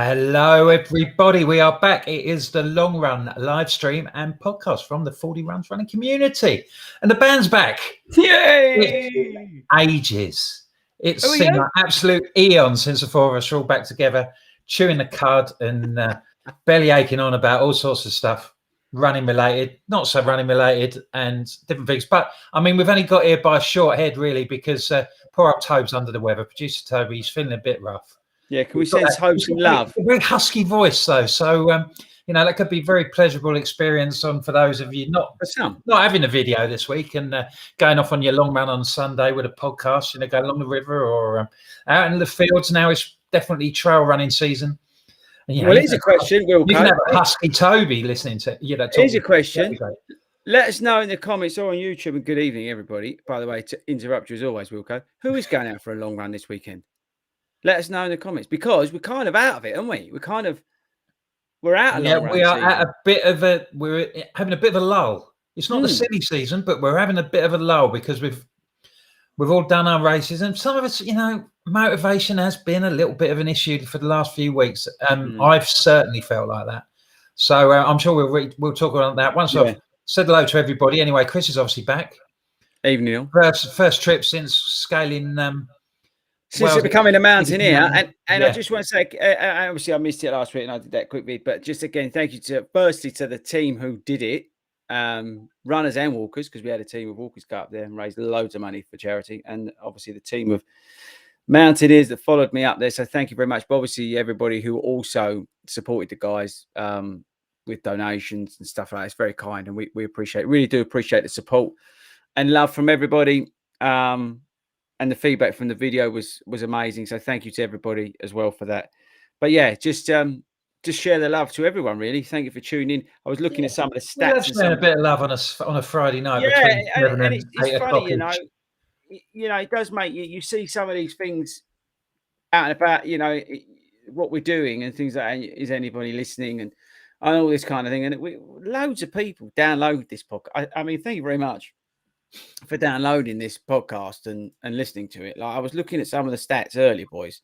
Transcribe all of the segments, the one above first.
Hello, everybody. We are back. It is the Long Run live stream and podcast from the 40 Runs running community. And the band's back. Yay! Ages. It's seemed like absolute eons since the four of us are all back together, chewing the cud and belly aching on about all sorts of stuff, running related, not so running related, and different things. But I mean, we've only got here by a short head, really, because poor old Toby's under the weather. Producer Toby, he's feeling a bit rough. Yeah, can we send Toby some love? A very husky voice, though. So, you know, that could be a very pleasurable experience for those of you not having a video this week and going off on your long run on Sunday with a podcast, you know, go along the river or out in the fields. Now it's definitely trail running season. And, you know, well, here's a question. You can have a husky Toby listening to you. Know, here's a question. Let us know in the comments or on YouTube. And good evening, everybody. By the way, to interrupt you as always, Wilco, who is going out for a long run this weekend? Let us know in the comments, because we're kind of out of it, aren't we? We're out of long run we are season. at a bit of we're having a bit of a lull. It's not the silly season, but we're having a bit of a lull because we've all done our races, and some of us, you know, motivation has been a little bit of an issue for the last few weeks. I've certainly felt like that. So I'm sure we'll talk about that once I've said hello to everybody. Anyway, Chris is obviously back. Evening, Neil. First trip since scaling. Since becoming a mountaineer, and I just want to say, obviously I missed it last week and I did that quick bit, but just again, thank you to the team who did it, runners and walkers, because we had a team of walkers go up there and raise loads of money for charity, and obviously the team of mountaineers that followed me up there. So thank you very much. But obviously everybody who also supported the guys with donations and stuff like that. It's very kind, and we really do appreciate the support and love from everybody. And the feedback from the video was amazing. So thank you to everybody as well for that. But yeah, just share the love to everyone, really. Thank you for tuning in. I was looking at some of the stats. A bit of love on a Friday night. Yeah, and it's funny, you know, it does make you see some of these things out and about, you know, what we're doing and things like that. Is anybody listening and all this kind of thing. And loads of people download this podcast. I mean, thank you very much for downloading this podcast and listening to it. Like, I was looking at some of the stats earlier, boys.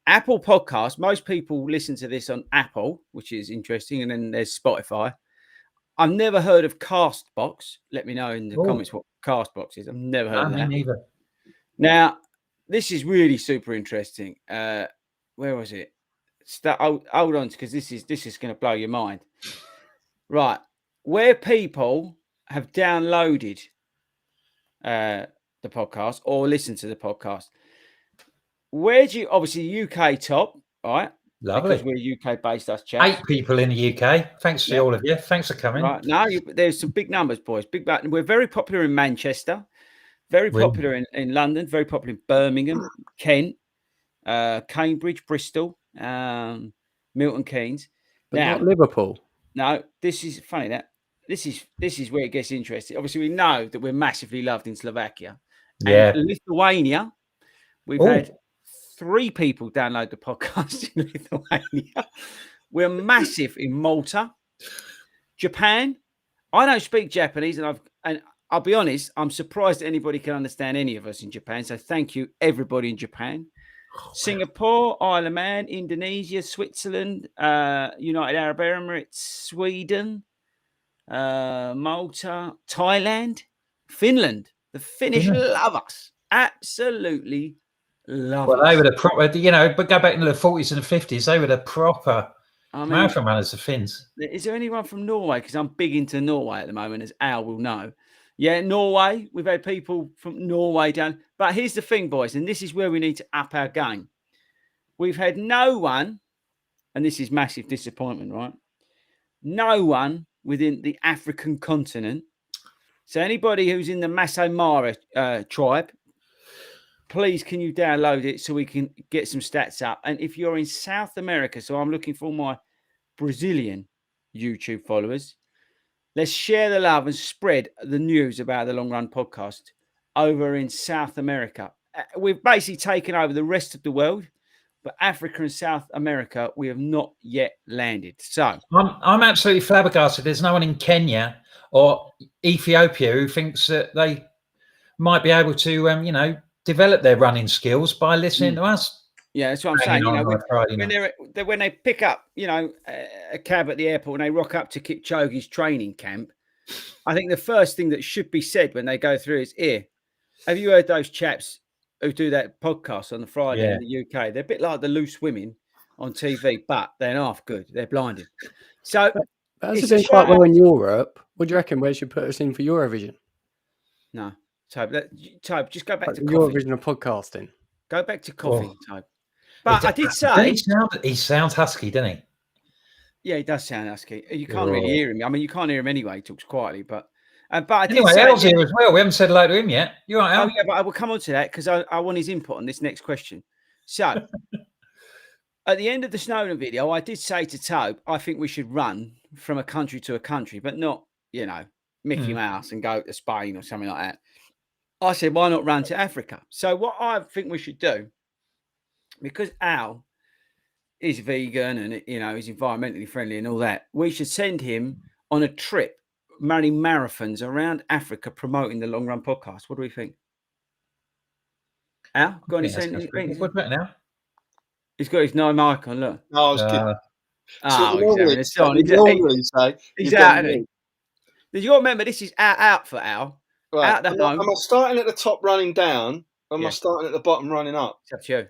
Apple Podcasts, most people listen to this on Apple, which is interesting, and then there's Spotify. I've never heard of Castbox. Let me know in the comments what Castbox is. I've never heard of that. Me neither. Now, this is really super interesting. Where was it? Hold on, because this is going to blow your mind. Right, where people have downloaded the podcast or listen to the podcast, where do you, obviously UK top, right? Lovely, because we're UK based, us chaps. 8 people in the UK. Thanks to all of you. Thanks for coming. Right now, there's some big numbers, boys. We're very popular in Manchester, very popular in London, very popular in Birmingham, Kent, Cambridge, Bristol, Milton Keynes. But now, not Liverpool. No, this is funny. This is where it gets interesting. Obviously, we know that we're massively loved in Slovakia. Yeah. And Lithuania, we've had 3 people download the podcast in Lithuania. We're massive in Malta. Japan. I don't speak Japanese, and I'll be honest, I'm surprised that anybody can understand any of us in Japan. So thank you, everybody in Japan. Singapore, Isle of Man, Indonesia, Switzerland, United Arab Emirates, Sweden, Malta, Thailand, Finland. The Finnish love us. Absolutely love us. Well, they were the proper, you know, but go back into the 40s and the 50s, they were the proper marathon runners, the Finns. Is there anyone from Norway? Because I'm big into Norway at the moment, as Al will know. Yeah, Norway. We've had people from Norway down. But here's the thing, boys, and this is where we need to up our game. We've had no one, and this is massive disappointment, right? No one within the African continent. So anybody who's in the Masai Mara tribe, please can you download it so we can get some stats up. And if you're in South America, so I'm looking for my Brazilian YouTube followers, let's share the love and spread the news about the Long Run podcast over in South America. We've basically taken over the rest of the world, but Africa and South America, we have not yet landed. So I'm absolutely flabbergasted. There's no one in Kenya or Ethiopia who thinks that they might be able to, develop their running skills by listening to us. Yeah, that's what I'm saying. You know, when they pick up, you know, a cab at the airport and they rock up to Kipchoge's training camp, I think the first thing that should be said when they go through is, "Here, have you heard those chaps who do that podcast on the Friday in the UK? They're a bit like the loose women on TV, but they're half good. They're blinded." So that's been quite well in Europe. What do you reckon? Where should put us in for Eurovision? No, Toby, just go back to Eurovision of podcasting. Go back to coffee, Toby. But I did say he sounds husky, doesn't he? Yeah, he does sound husky. You can't really hear him. I mean, you can't hear him anyway. He talks quietly, but I did anyway, say, Al's here as well. We haven't said hello to him yet. You're right, Al. Oh yeah, but I will come on to that because I want his input on this next question. So, at the end of the Snowden video, I did say to Tobe, I think we should run from a country to a country, but not, you know, Mickey Mouse and go to Spain or something like that. I said, why not run to Africa? So what I think we should do, because Al is vegan and, you know, he's environmentally friendly and all that, we should send him on a trip running marathons around Africa promoting the Long Run podcast. What do we think? Al, got any sense? What about now? He's got his no mic on, look. Oh, it's good. He's out. You got to remember, this is out for Al. Right. Out the home. Am I starting at the top running down, or am I starting at the bottom running up? It's up to you.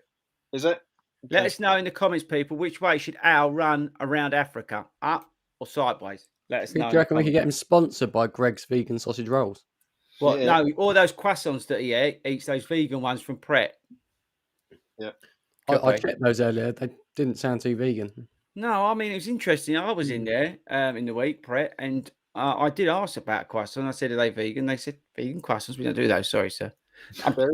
Is it? Okay. Let us know in the comments, people, which way should Al run around Africa, up or sideways? Let us know. Do you reckon we could get him sponsored by Greg's vegan sausage rolls? Well, no, all those croissants that he eats, those vegan ones from Pret. Yeah. I checked those earlier. They didn't sound too vegan. No, I mean, it was interesting. I was in there in the week, Pret, and I did ask about croissants. I said, are they vegan? They said, vegan croissants? We don't do those. Sorry, sir.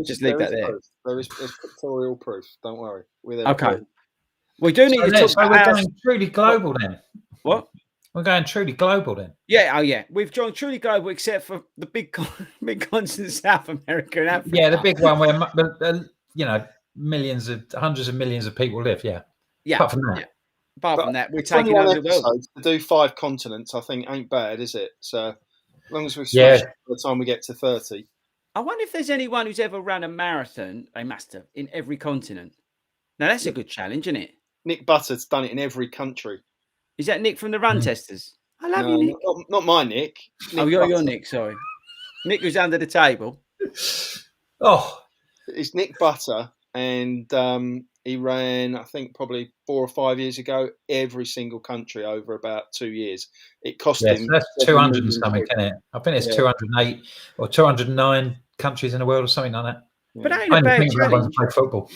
Just leave that there. There's pictorial proof. Don't worry. Okay. We do need to talk about we're going truly global then. What? We're going truly global then. Yeah, oh yeah. We've gone truly global except for the big continent, South America and Africa. Yeah, the big one where, you know, hundreds of millions of people live. Yeah. Apart from that. Apart from that, we're taking over the world. To do 5 continents, I think, ain't bad, is it? So, as long as we smash it by the time we get to 30. I wonder if there's anyone who's ever run a marathon, they must have, in every continent. Now, that's a good challenge, isn't it? Nick Butter's done it in every country. Is that Nick from the Run Testers? I love you, Nick. Not my Nick. Your Nick, sorry. Nick who's under the table. Oh. It's Nick Butter, and he ran, I think, probably 4 or 5 years ago, every single country over about 2 years. It cost him. So that's 200 and something, isn't it? I think it's 208 or 209 countries in the world or something like that. But that ain't a bad challenge. Play football.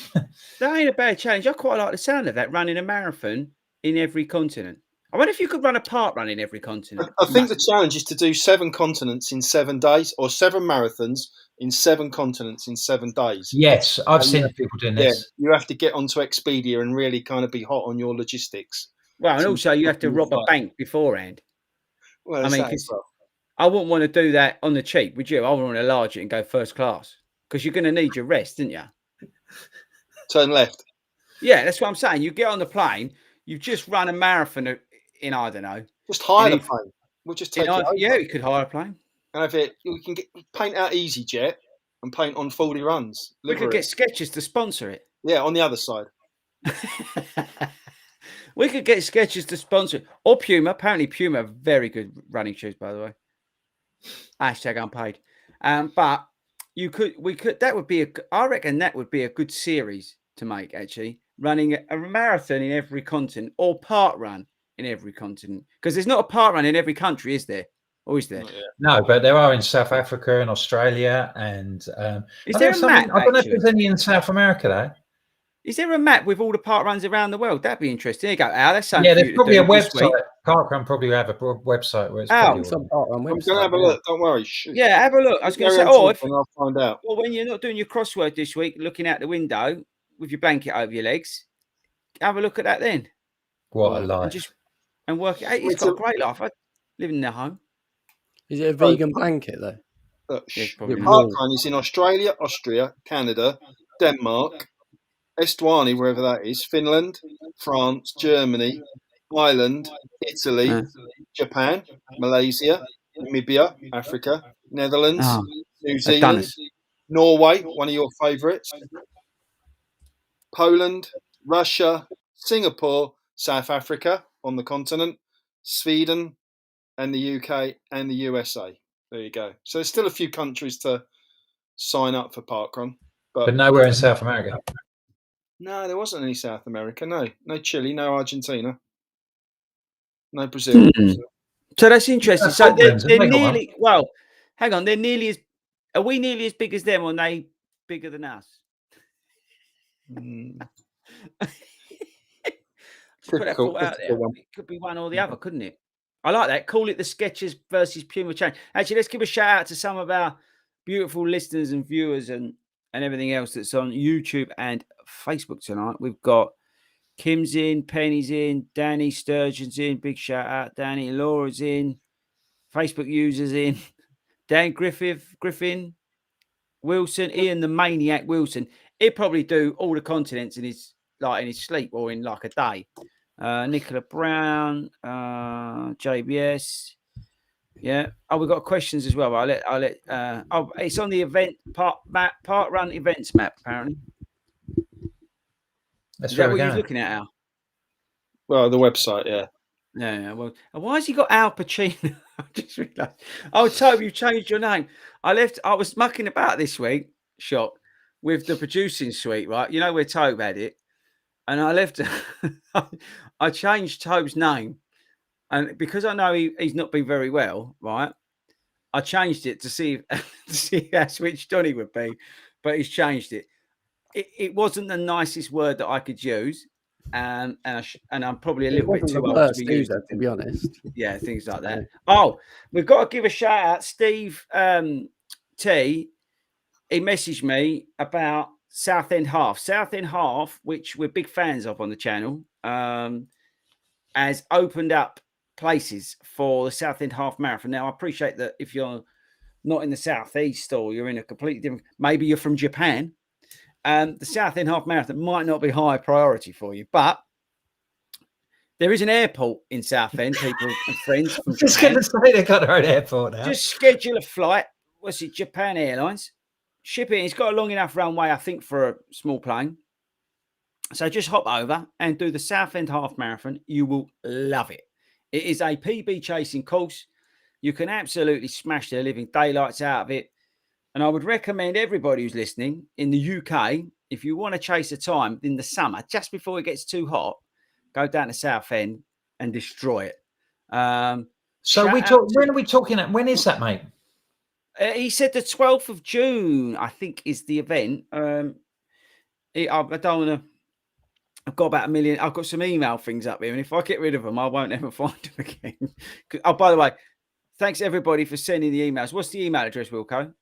That ain't a bad challenge. I quite like the sound of that, running a marathon in every continent. I wonder if you could run a park run in every continent. I think the challenge is to do 7 continents in 7 days, or 7 marathons in 7 continents in 7 days. Yes, I've seen people doing this. You have to get onto Expedia and really kind of be hot on your logistics. Well, and also you have to rob a bank beforehand. Well, I mean, I wouldn't want to do that on the cheap, would you? I would want to enlarge it and go first class because you're going to need your rest, didn't you? Turn left. Yeah, that's what I'm saying. You get on the plane, you've just run a marathon in, I don't know. Just hire the plane. We'll just take it over. Yeah, you could hire a plane. And if we can paint out EasyJet and paint on 40 runs. We could get Skechers to sponsor it. Yeah, on the other side. We could get Skechers to sponsor it. Or Puma. Apparently Puma are very good running shoes, by the way. Hashtag unpaid. But that would be I reckon that would be a good series to make, actually. Running a marathon in every continent or park run in every continent. Because there's not a park run in every country, is there? Or is there? No, but there are in South Africa and Australia. And is there a map? I don't know if there's any in South America, though. Is there a map with all the park runs around the world? That'd be interesting. There you go, Al. That's something. Yeah, there's probably a website. Parkrun probably have a website where it's. I'm going to have a look. Don't worry. Yeah, have a look. I was going to say, I'll find out. Well, when you're not doing your crossword this week, looking out the window with your blanket over your legs, have a look at that then. What a life! And work it. Hey, it's got a great life. I live in their home. Is it a vegan blanket though? The parkrun is in Australia, Austria, Canada, Denmark, Estuani, wherever that is, Finland, France, Germany, Ireland, Italy, Japan, Malaysia, Namibia, Africa, Netherlands, New Zealand, Norway, one of your favourites. Poland, Russia, Singapore, South Africa on the continent, Sweden, and the UK and the USA. There you go. So there's still a few countries to sign up for Parkrun, but nowhere in South America. No, there wasn't any South America. No Chile, no Argentina, no Brazil. So that's interesting. So they're nearly. Well, hang on. They're nearly as. Are we nearly as big as them, or are they bigger than us? Put that thought out there. It could be one or the other, couldn't it? I like that. Call it the Skechers versus Puma Chain. Actually, let's give a shout out to some of our beautiful listeners and viewers and everything else that's on YouTube and Facebook tonight. We've got Kim's in, Penny's in, Danny Sturgeon's in. Big shout out, Danny. Laura's in. Facebook users in. Dan Griffin, Wilson, Ian the Maniac Wilson. He'd probably do all the continents in his sleep or in like a day. Nicola Brown, JBS. Yeah. Oh, we've got questions as well. But I'll let. It's on the event part run events map apparently. Is that what you're looking at, Al? Well, the website, yeah. Yeah. Well, why has he got Al Pacino? I just realised. Oh, Toby, you've changed your name. I was mucking about this week, with the producing suite, right? You know where Toby had it. And I left. I changed Toby's name. And because I know he's not been very well, right? I changed it to see how switched on he would be. But he's changed it. It wasn't the nicest word that I could use, and I'm probably a little bit too old to use it, to be honest. Yeah, things like that. Oh, we've got to give a shout out, Steve T. He messaged me about Southend Half, which we're big fans of on the channel, has opened up places for the Southend Half Marathon. Now, I appreciate that if you're not in the Southeast or you're in a completely different, maybe you're from Japan. The Southend Half Marathon might not be high priority for you, but there is an airport in Southend, people and friends from Japan. Just going to say they've got their own airport now. Just schedule a flight. What's it? Japan Airlines. Ship it. It's got a long enough runway, I think, for a small plane. So just hop over and do the Southend Half Marathon. You will love it. It is a PB chasing course. You can absolutely smash the living daylights out of it. And I would recommend everybody who's listening in the UK, if you want to chase a time in the summer, just before it gets too hot, go down to Southend and destroy it. So when are we talking? When is that, mate? He said the 12th of June, I think, is the event. I don't want to. I've got about 1 million. I've got some email things up here, and if I get rid of them, I won't ever find them again. Oh, by the way, thanks everybody for sending the emails. What's the email address, Wilco?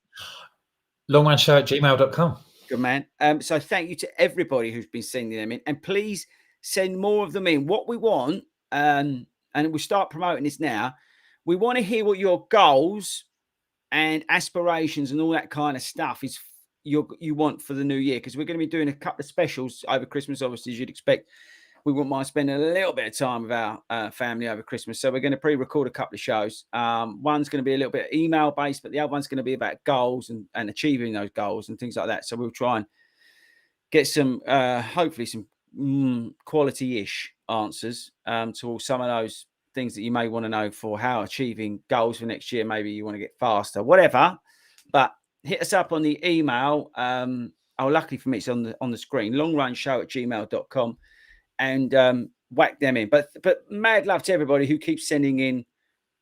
longrunshow@gmail.com. Good man. So thank you to everybody who's been sending them in, and please send more of them in. What we want, and we'll start promoting this now. We want to hear what your goals and aspirations and all that kind of stuff is you want for the new year, because we're going to be doing a couple of specials over Christmas, obviously, as you'd expect. We wouldn't mind spending a little bit of time with our family over Christmas. So we're going to pre-record a couple of shows. One's going to be a little bit email based, but the other one's going to be about goals and achieving those goals and things like that. So we'll try and get some, hopefully some quality-ish answers to some of those things that you may want to know for how achieving goals for next year. Maybe you want to get faster, whatever. But hit us up on the email. Luckily for me, it's on the screen, longrunshow@gmail.com. And whack them in. But mad love to everybody who keeps sending in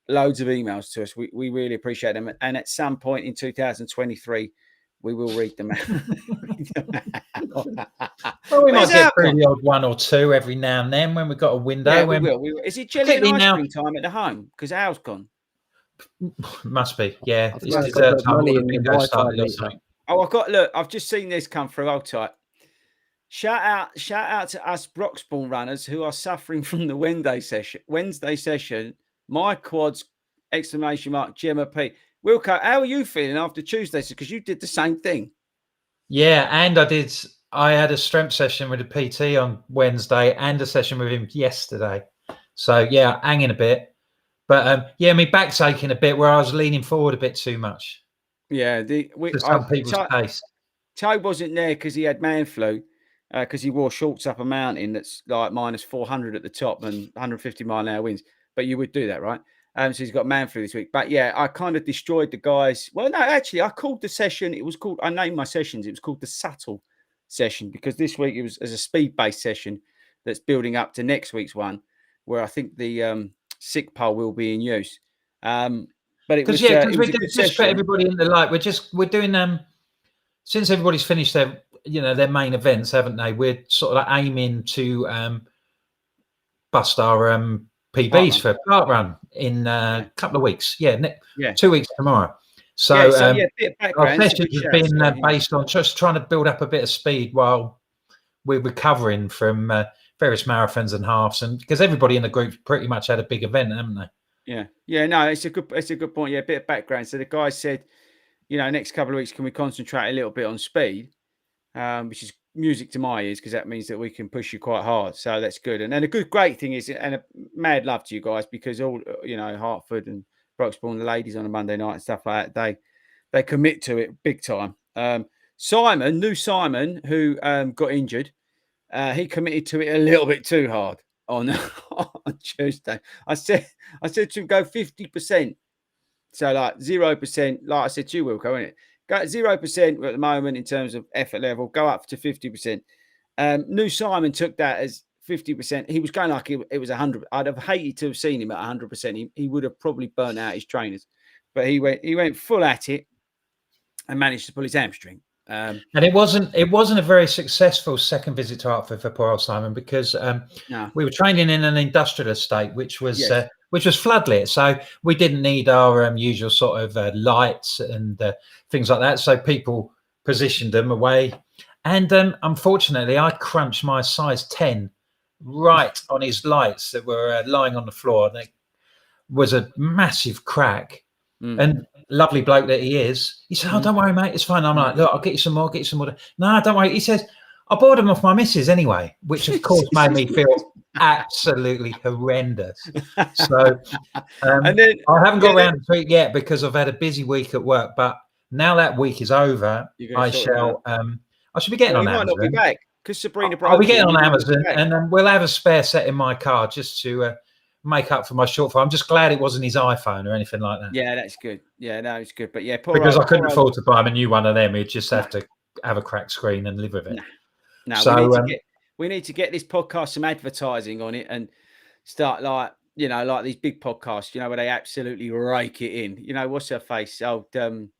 loads of emails to us. We really appreciate them. And at some point in 2023, we will read them out. Well, we might get through the odd one or two every now and then when we've got a window. Yeah, we will. Is it jelly and ice cream time at the home? Because Al's gone. Must be, yeah. It's I've just seen this come through. Hold tight. Shout out to us Broxbourne runners who are suffering from the Wednesday session. My quads! ! Gemma P. Wilco, how are you feeling after Tuesday? Because you did the same thing. Yeah, and I had a strength session with a PT on Wednesday and a session with him yesterday. So yeah, hanging a bit. But my back's aching a bit where I was leaning forward a bit too much. Yeah, some people's taste. Toby wasn't there because he had man flu. because he wore shorts up a mountain that's like minus 400 at the top and 150 mile an hour winds. But you would do that, right? So he's got man flu this week. But yeah, I kind of destroyed the guys. Well, no, actually, I called the session. It was called, I named my sessions. It was called the subtle session because this week it was as a speed-based session that's building up to next week's one, where I think the sick pole will be in use. But it was, we're a good just put everybody in the light. We're doing since everybody's finished their their main events, haven't they? We're sort of like aiming to bust our PBs for a park run in a couple of weeks. 2 weeks tomorrow. So, a bit of background. Our sessions have been based on just trying to build up a bit of speed while we're recovering from various marathons and halves, and because everybody in the group pretty much had a big event, haven't they? No, it's a good point. Yeah, a bit of background. So the guy said, next couple of weeks, can we concentrate a little bit on speed, which is music to my ears because that means that we can push you quite hard. So that's good. And then a great thing is, and a mad love to you guys because all Hartford and Broxbourne, the ladies on a Monday night and stuff like that, they commit to it big time. Simon, who got injured, he committed to it a little bit too hard on Tuesday. I said to him, go 50%. So like 0%, like I said to you, Wilco, isn't it? Go at 0% at the moment in terms of effort level, go up to 50%. New Simon took that as 50%. He was going like it was 100. I'd have hated to have seen him at 100%. He would have probably burnt out his trainers, but he went full at it and managed to pull his hamstring. And it wasn't a very successful second visit to Hartford for poor old Simon because we were training in an industrial estate, which was floodlit, so we didn't need our usual sort of lights and things like that. So people positioned them away, and unfortunately, I crunched my size 10 right on his lights that were lying on the floor. There was a massive crack. And lovely bloke that he is, he said, "Oh, don't worry, mate, it's fine." I'm like, "Look, I'll get you some more. No, don't worry." He says, "I bought them off my missus anyway," which of course made me feel absolutely horrendous. So and then I haven't got around to it yet because I've had a busy week at work. But now that week is over, I shall. I should be getting on Amazon. Might not be back because Sabrina. I'll be getting on Amazon, and then we'll have a spare set in my car just to make up for my shortfall. I'm just glad it wasn't his iPhone or anything like that. Yeah, that's good. Yeah, no, it's good. But yeah, because I couldn't afford to buy him a new one of them. He'd just have to have a cracked screen and live with it. No, so we need to get this podcast some advertising on it and start like these big podcasts, where they absolutely rake it in. What's her face? I can't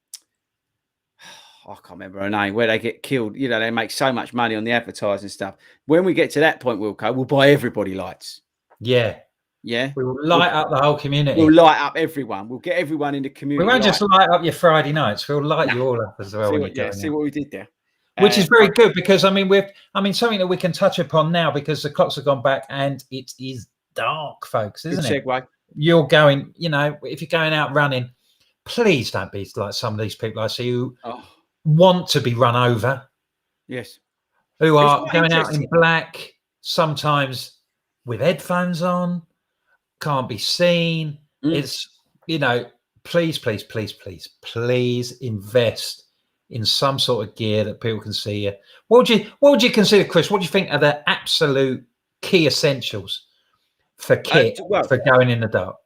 remember her name. Where they get killed. They make so much money on the advertising stuff. When we get to that point, Wilco, we'll buy everybody lights. Yeah. Yeah, we will light up the whole community. We'll light up everyone. We'll get everyone in the community. We won't just light up your Friday nights. We'll light you all up as well. See what we did there, which is very good because something that we can touch upon now because the clocks have gone back and it is dark, folks, isn't it? Segue. You're going, if you're going out running, please don't be like some of these people I see who want to be run over. Yes, who are going out in black, sometimes with headphones on. Can't be seen. It's please invest in some sort of gear that people can see you. What would you consider, Chris? What do you think are the absolute key essentials for kit for going in the dark?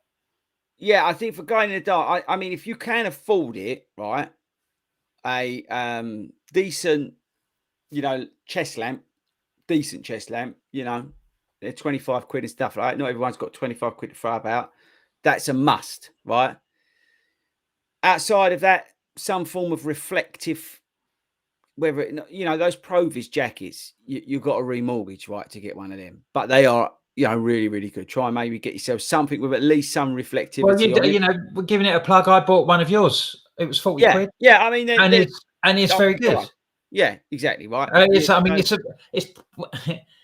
Yeah, I think for going in the dark, I mean, if you can afford it, right, a decent, chest lamp, they're 25 quid and stuff, right? Not everyone's got 25 quid to throw about. That's a must, right? Outside of that, some form of reflective, whether those Provis jackets, you've got to remortgage, right, to get one of them. But they are, really, really good. Try and maybe get yourself something with at least some reflectivity. Well, we're giving it a plug. I bought one of yours. It was 40 quid. Yeah, I mean, it's very good. Yeah, exactly, right.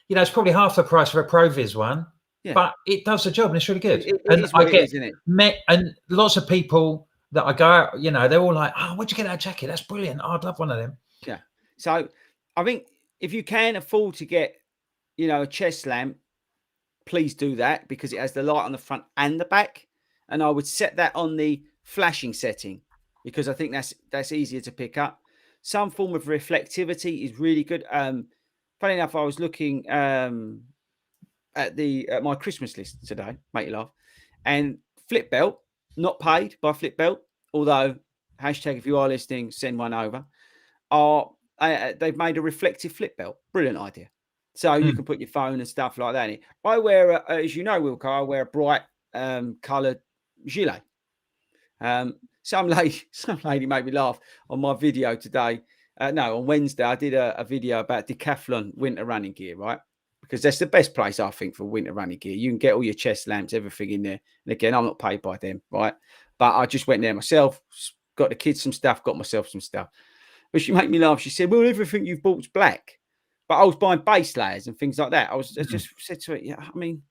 It's probably half the price for a Provis one, but it does the job and it's really good. And lots of people that I go out, they're all like, "Oh, where'd you get that jacket? That's brilliant. I'd love one of them." Yeah. So I think if you can afford to get, a chest lamp, please do that because it has the light on the front and the back. And I would set that on the flashing setting because I think that's easier to pick up. Some form of reflectivity is really good. funny enough, I was looking at my Christmas list today, make you laugh, and Flip Belt, not paid by Flip Belt, although hashtag if you are listening, send one over. They've made a reflective flip belt. Brilliant idea. So you can put your phone and stuff like that in it. I wear, as you know, Wilco, I wear a bright coloured gilet. Some lady made me laugh on my video today. No, on Wednesday, I did a video about Decathlon winter running gear, right? Because that's the best place, I think, for winter running gear. You can get all your chest lamps, everything in there. And again, I'm not paid by them, right? But I just went there myself, got the kids some stuff, got myself some stuff. But she made me laugh. She said, well, everything you've bought's black. But I was buying base layers and things like that. I just said to her, yeah, I mean,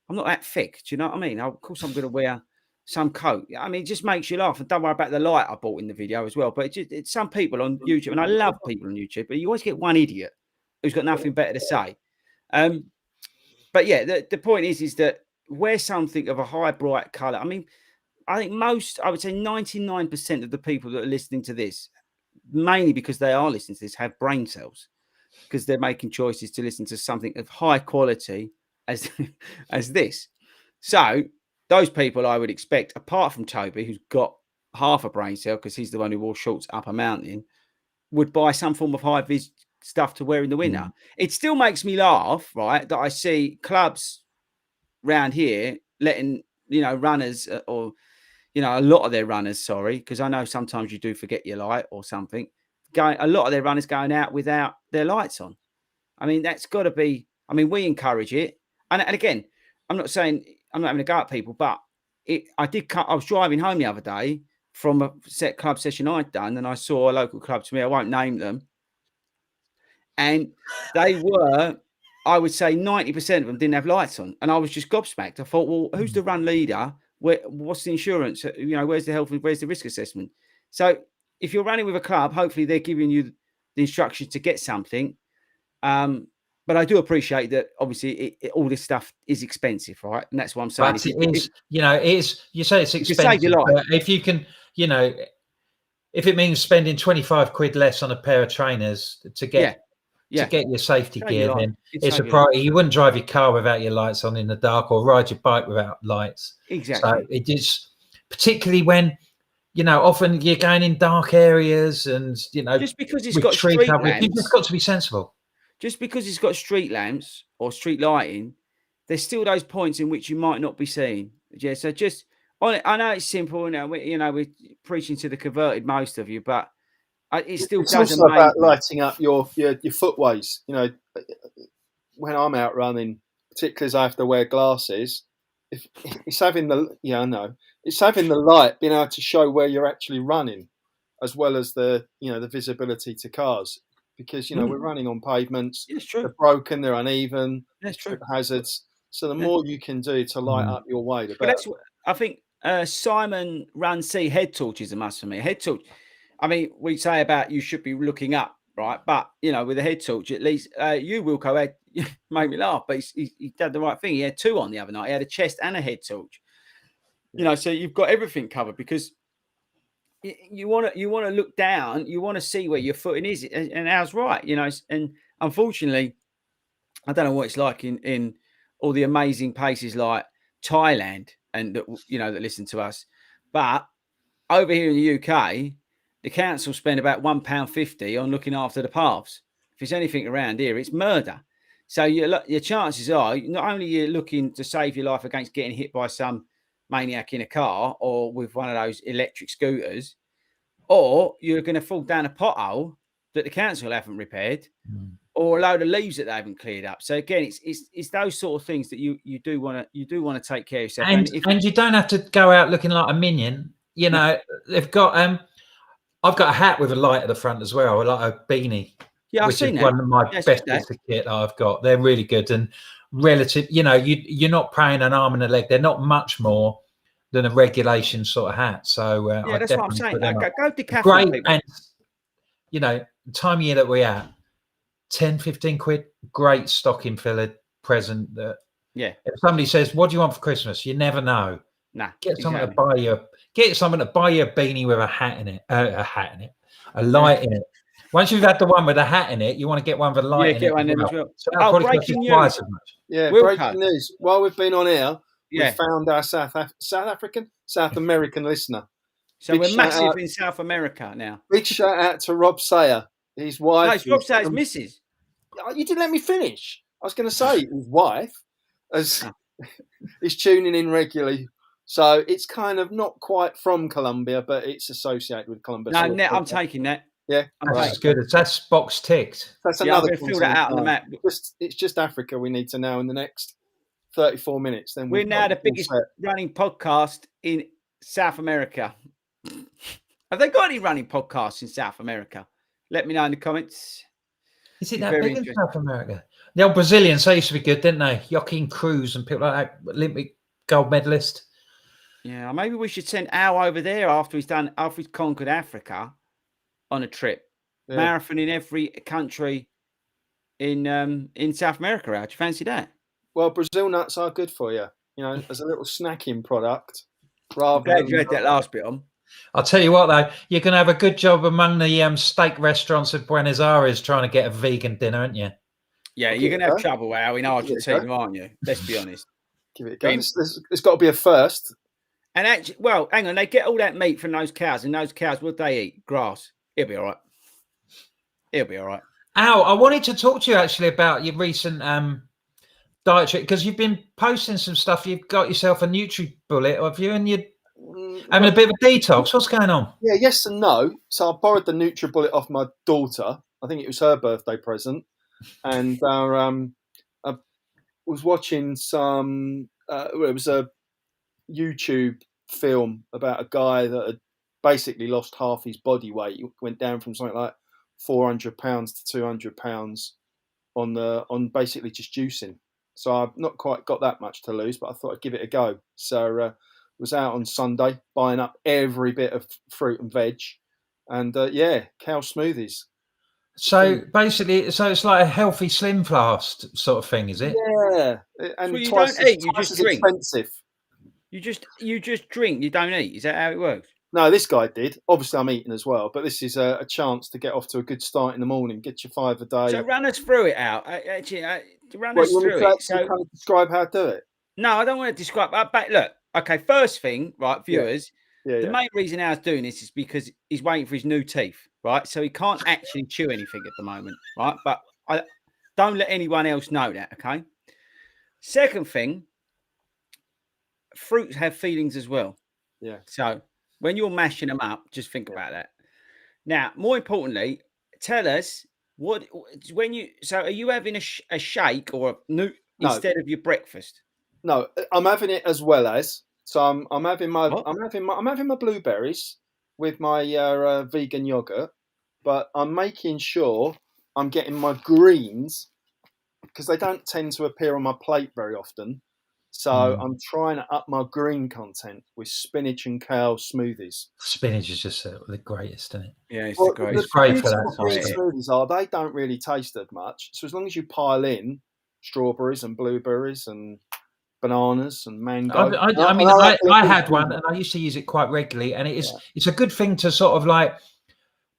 I'm not that thick. Do you know what I mean? Of course, I'm going to wear some coat. I mean, it just makes you laugh. And don't worry about the light I bought in the video as well. But it's some people on YouTube, and I love people on YouTube, but you always get one idiot who's got nothing better to say. But yeah, the point is that wear something of a high, bright colour. I mean, I think I would say 99% of the people that are listening to this, mainly because they are listening to this, have brain cells, because they're making choices to listen to something of high quality as this. So those people, I would expect, apart from Toby, who's got half a brain cell because he's the one who wore shorts up a mountain, would buy some form of high vis stuff to wear in the winter. It still makes me laugh, right, that I see clubs round here letting runners or a lot of their runners, sorry, because I know sometimes you do forget your light or something. A lot of their runners going out without their lights on. I mean, that's got to be. I mean, we encourage it, and again, I'm not saying I'm not having a go at people, but I was driving home the other day from a set club session I'd done, and I saw a local club to me. I won't name them, and they were, I would say, 90% of them didn't have lights on, and I was just gobsmacked. I thought, well, who's the run leader? What's the insurance? Where's the health? Where's the risk assessment? So if you're running with a club, hopefully they're giving you the instructions to get something. But I do appreciate that. Obviously, all this stuff is expensive, right? And that's what I'm saying. But it is. You say it's expensive. Save your life. If you can, if it means spending 25 quid less on a pair of trainers to get your safety gear, then it's a priority. You wouldn't drive your car without your lights on in the dark, or ride your bike without lights. Exactly. So it is, particularly when often you're going in dark areas, and just because it's got street lamps, you've just got to be sensible. Just because it's got street lamps or street lighting, there's still those points in which you might not be seen. Yeah. So just on it, I know it's simple. We're preaching to the converted, most of you, but it's also about lighting up your footways. When I'm out running, particularly as I have to wear glasses, it's having it's having the light, being able to show where you're actually running, as well as the the visibility to cars, because we're running on pavements. It's true. They're broken, they're uneven. That's true. Hazards. So the more you can do to light up your way, the better. But that's what I think. Simon Run C head torch is a must for me. Head torch. I mean, we say about you should be looking up, right? But with a head torch, at least you, Wilco, made me laugh. But he did the right thing. He had two on the other night. He had a chest and a head torch. So you've got everything covered, because you want to look down. You want to see where your footing is, and ours right. And unfortunately, I don't know what it's like in all the amazing places like Thailand and that listen to us, but over here in the UK, the council spend about £1.50 on looking after the paths. If there's anything around here, it's murder. So your chances are not only you're looking to save your life against getting hit by some maniac in a car or with one of those electric scooters, or you're going to fall down a pothole that the council haven't repaired, or a load of leaves that they haven't cleared up. So again, it's those sort of things that you do want to take care of yourself. And you don't have to go out looking like a minion. They've got I've got a hat with a light at the front as well, like a beanie. Yeah, which is one of my best bits of kit that I've got. They're really good and relative. You're not paying an arm and a leg. They're not much more than a regulation sort of hat. So that's what I'm saying. Go Decathlon. Great, and the time of year that we're at, 10, 15 quid, great stocking filler present. That if somebody says, "What do you want for Christmas?" You never know. Get someone to buy you a beanie with a light in it. A light in it. Once you've had the one with the hat in it, you want to get one with a light in it. As well. So that'll probably cost you twice as much. Yeah, Wilco. breaking news. While we've been on air, we found our South American listener. So we're massive in South America now. Big shout out to Rob Sayer, his wife. No, it's Rob Sayer's missus. You didn't let me finish. I was going to say his wife is tuning in regularly. So it's kind of not quite from Colombia, but it's associated with Colombia. No, I'm taking that. Yeah, that's good. That's box ticked. That's another. I'm fill that out on the map. It's just Africa. We need to know in the next 34 minutes. Then we're now the biggest running podcast in South America. Have they got any running podcasts in South America? Let me know in the comments. Is it that big in South America? The old Brazilians, they used to be good, didn't they? Joaquin Cruz and people like that, Olympic gold medalist. Yeah, maybe we should send Al over there after he's conquered Africa on a trip. Yeah. Marathon in every country in South America. Al, do you fancy that? Well, Brazil nuts are good for you, as a little snacking product. I'm glad you had that last bit on. I'll tell you what, though, you're going to have a good job among the steak restaurants of Buenos Aires trying to get a vegan dinner, aren't you? Yeah, you're going to have trouble, Al, in Argentina, aren't you? Let's be honest. Give it a go. There's got to be a first. And actually, well, hang on, they get all that meat from those cows, and those cows, what they eat? Grass. It'll be all right. It'll be all right. Al, I wanted to talk to you actually about your recent dietary, because you've been posting some stuff. You've got yourself a NutriBullet, have you? And you're having a bit of a detox. What's going on? Yeah, yes and no. So I borrowed the NutriBullet off my daughter. I think it was her birthday present. And I was watching some, it was a YouTube film about a guy that had basically lost half his body weight. He went down from something like 400 pounds to 200 pounds on basically just juicing. So I've not quite got that much to lose, but I thought I'd give it a go. So was out on Sunday buying up every bit of fruit and veg, and cow smoothies. So basically, it's like a healthy Slim Fast sort of thing, is it? Yeah, and you don't eat, you just drink. Expensive. You just drink. You don't eat. Is that how it works? No, this guy did. Obviously, I'm eating as well, but this is a chance to get off to a good start in the morning. Get your 5 a day. So run us through it out. Actually, run us through it. So kind of describe how to do it. No, I don't want to describe. But look, okay. First thing, right, viewers. The main reason Al's doing this is because he's waiting for his new teeth, right? So he can't actually chew anything at the moment, right? But I don't let anyone else know that, okay? Second thing, fruits have feelings as well. Yeah. So when you're mashing them up, just think about that. Now, more importantly, tell us are you having a shake or instead of your breakfast? No, I'm having it as well as. So I'm having my blueberries with my vegan yogurt, but I'm making sure I'm getting my greens because they don't tend to appear on my plate very often. So I'm trying to up my green content with spinach and kale smoothies. Spinach is just the greatest, isn't it? Yeah, it's the greatest. It's great for that. Smoothies they don't really taste that much. So as long as you pile in strawberries and blueberries and bananas and mango. I had one and I used to use it quite regularly, and it's a good thing to sort of like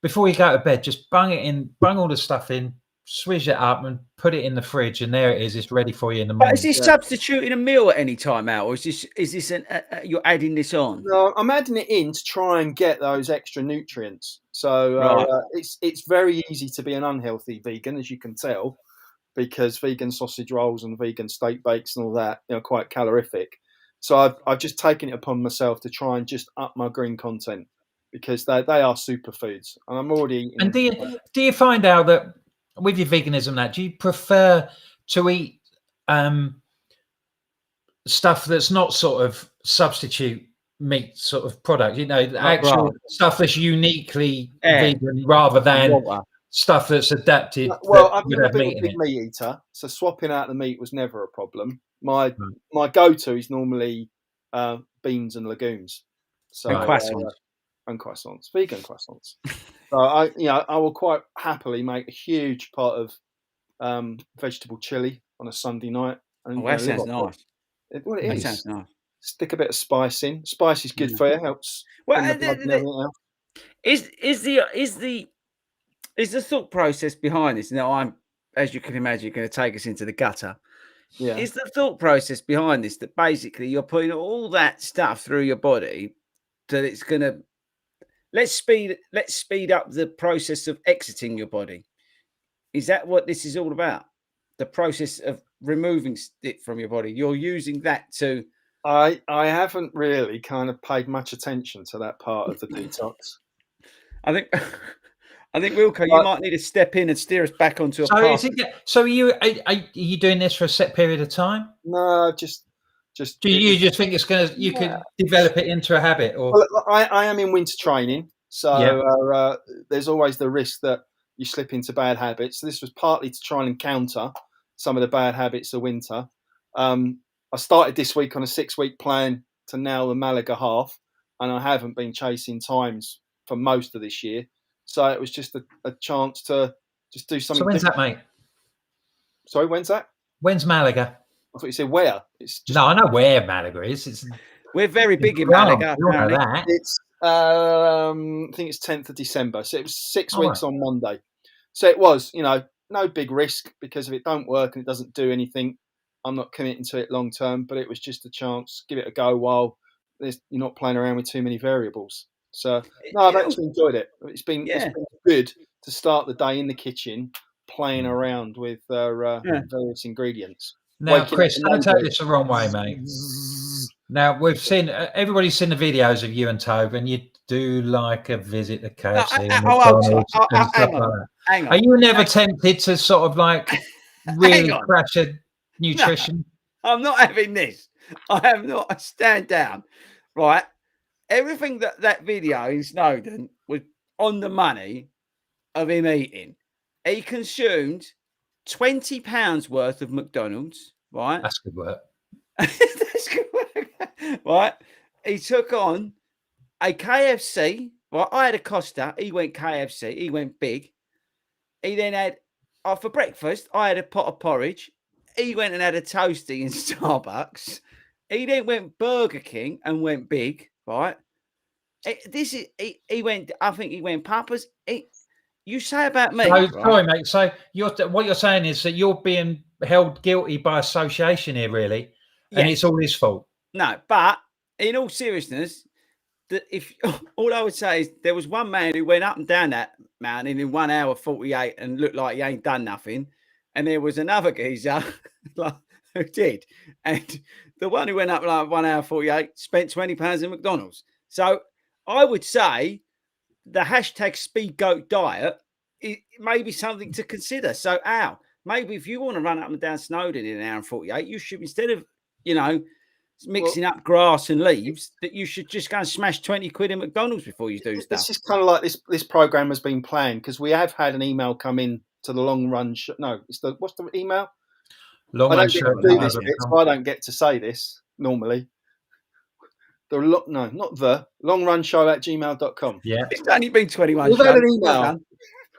before you go to bed, just bung all the stuff in, swish it up and put it in the fridge, and there it is. It's ready for you in the morning. But is this substituting a meal at any time, Al, or is this you're adding this on? No, I'm adding it in to try and get those extra nutrients. So it's very easy to be an unhealthy vegan, as you can tell, because vegan sausage rolls and vegan steak bakes and all that are quite calorific. So I've just taken it upon myself to try and just up my green content because they are superfoods, and I'm already eating. And do you find out that with your veganism, do you prefer to eat stuff that's not sort of substitute meat sort of product? Stuff that's uniquely vegan rather than stuff that's adapted. Well, I've never been a big meat eater, so swapping out the meat was never a problem. My go-to is normally beans and legumes. So and croissants, vegan croissants. So I will quite happily make a huge pot of vegetable chili on a Sunday night. And, that sounds nice. That sounds nice. Stick a bit of spice in. Spice is good for you. Helps. Well, is the Is the thought process behind this? Now, I'm, as you can imagine, going to take us into the gutter. Yeah. Is the thought process behind this that basically you're putting all that stuff through your body that it's going to let's speed up the process of exiting your body? Is that what this is all about? The process of removing it from your body. You're using that to. I haven't really kind of paid much attention to that part of the detox. I think Wilco, you might need to step in and steer us back onto a path. So are you doing this for a set period of time? No, just. Do you just think it's going to? You could develop it into a habit, or? Well, I am in winter training, so there's always the risk that you slip into bad habits. So this was partly to try and counter some of the bad habits of winter. I started this week on a 6-week plan to nail the Malaga half, and I haven't been chasing times for most of this year. So it was just a chance to just do something. So when's different. that, mate? Sorry, when's that? When's Malaga? I thought you said where. It's just, no, I know where Malaga is. We're very big in Malaga. You know that. It's I think it's 10th of December. So it was 6 weeks on Monday. So it was, no big risk, because if it don't work and it doesn't do anything, I'm not committing to it long term. But it was just a chance, give it a go while you're not playing around with too many variables. So no, I've actually enjoyed it. It's been good to start the day in the kitchen playing around with various ingredients. Now, Chris, don't take this the wrong way, mate. Now, everybody's seen the videos of you and Toby, and you do like a visit to KFC and McDonald's and stuff like that. Hang on. Are you never tempted to sort of like really crash a nutrition? No, I'm not having this. I am not. I stand down. Right. Everything that video in Snowdon was on the money of him eating. He consumed £20 worth of McDonald's, right? That's good work. That's good work. Right? He took on a KFC. Right? I had a Costa. He went KFC. He went big. He then had, for breakfast, I had a pot of porridge. He went and had a toasty in Starbucks. He then went Burger King and went big, right? He went, I think he went Papa's. You say about me. Right? Sorry, mate. So what you're saying is that you're being held guilty by association here, really, and it's all his fault. No, but in all seriousness, if all I would say is there was one man who went up and down that mountain in 1 hour 48 and looked like he ain't done nothing, and there was another geezer who did, and the one who went up like 1 hour 48 spent £20 in McDonald's. So I would say the hashtag speed goat diet, it may be something to consider. So, Al, maybe if you want to run up and down Snowdon in 1 hour and 48, you should, instead of, mixing up grass and leaves, that you should just go and smash 20 quid in McDonald's before you do stuff. This is kind of like this program has been planned, because we have had an email come in to the long run. What's the email? I don't get to do this bit, so I don't get to say this normally. Not the longrunshow@gmail.com. Yeah. It's only been 21 We've had an email.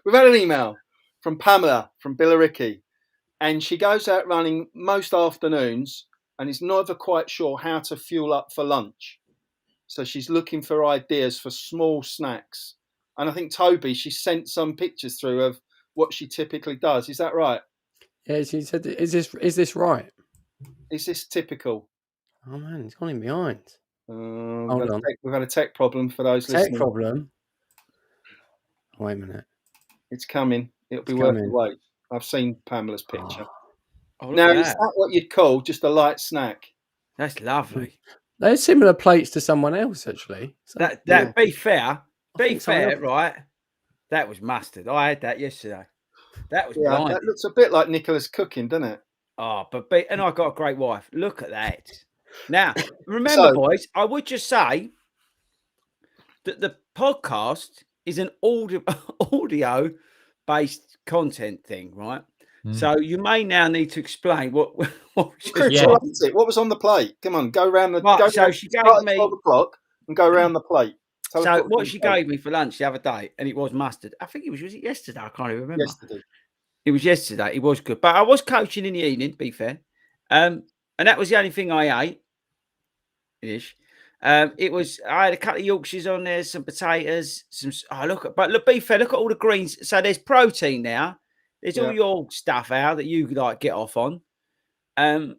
We've had an email from Pamela from Billericay, and she goes out running most afternoons and is never quite sure how to fuel up for lunch. So she's looking for ideas for small snacks. And I think Toby, she sent some pictures through of what she typically does. Is that right? Yeah, she said, is this right? Is this typical? Oh man, it's gone in behind. We've had a tech problem for those listening. Tech problem? Wait a minute. It's coming. It'll be worth the wait. I've seen Pamela's picture. Now, is that what you'd call just a light snack? That's lovely. They're similar plates to someone else, actually. So, be fair, right? That was mustard. I had that yesterday. That was blind. That looks a bit like Nicola's cooking, doesn't it? Oh, and I got a great wife. Look at that. Now, remember, boys, I would just say that the podcast is an audio-based content thing, right? So you may now need to explain what what was on the plate. Come on, go around the. Right, so she gave me 12 o'clock and go around the plate. So what she gave me for lunch the other day, and it was mustard. I think was it yesterday? I can't even remember. Yesterday. It was yesterday. It was good, but I was coaching in the evening. To be fair, and that was the only thing I ate. Ish. It was. I had a couple of Yorkshires on there, some potatoes, some. Oh, look, be fair. Look at all the greens. So there's protein now. There's all your stuff out that you like get off on. And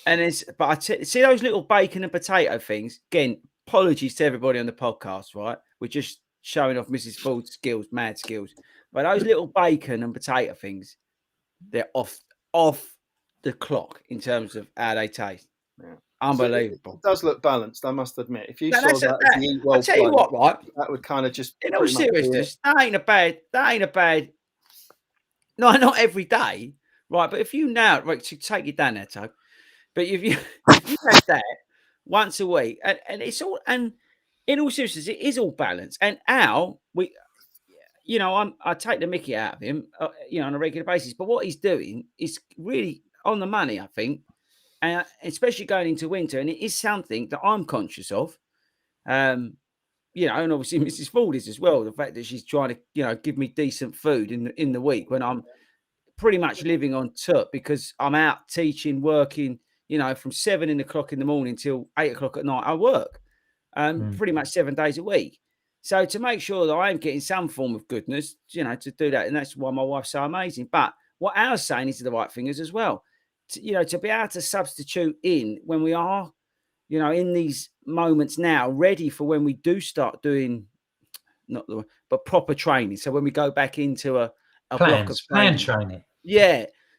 there's, but see those little bacon and potato things. Again, apologies to everybody on the podcast. Right, we're just showing off Mrs. Ford's skills, mad skills. But those little bacon and potato things, they're off the clock in terms of how they taste. Yeah. Unbelievable. It does look balanced, I must admit. If you saw that as the eat well, I'll tell you what, right? That would kind of just. In all seriousness, that ain't a bad. No, not every day, right? But if you now, right, to take it down there, Toby. But if you have that once a week, and it's all, and in all seriousness, it is all balanced. And Al, I take the mickey out of him, on a regular basis. But what he's doing is really on the money, I think. And especially going into winter, and it is something that I'm conscious of, and obviously Mrs. Ford is as well. The fact that she's trying to, give me decent food in the week when I'm pretty much living on tut because I'm out teaching, working, from 7 o'clock in the morning till 8 o'clock at night. I work, pretty much 7 days a week. So to make sure that I'm getting some form of goodness, to do that, and that's why my wife's so amazing. But what Al's saying is the right thing as well. To be able to substitute in when we are, in these moments now, ready for when we do start doing but proper training. So when we go back into a block of training,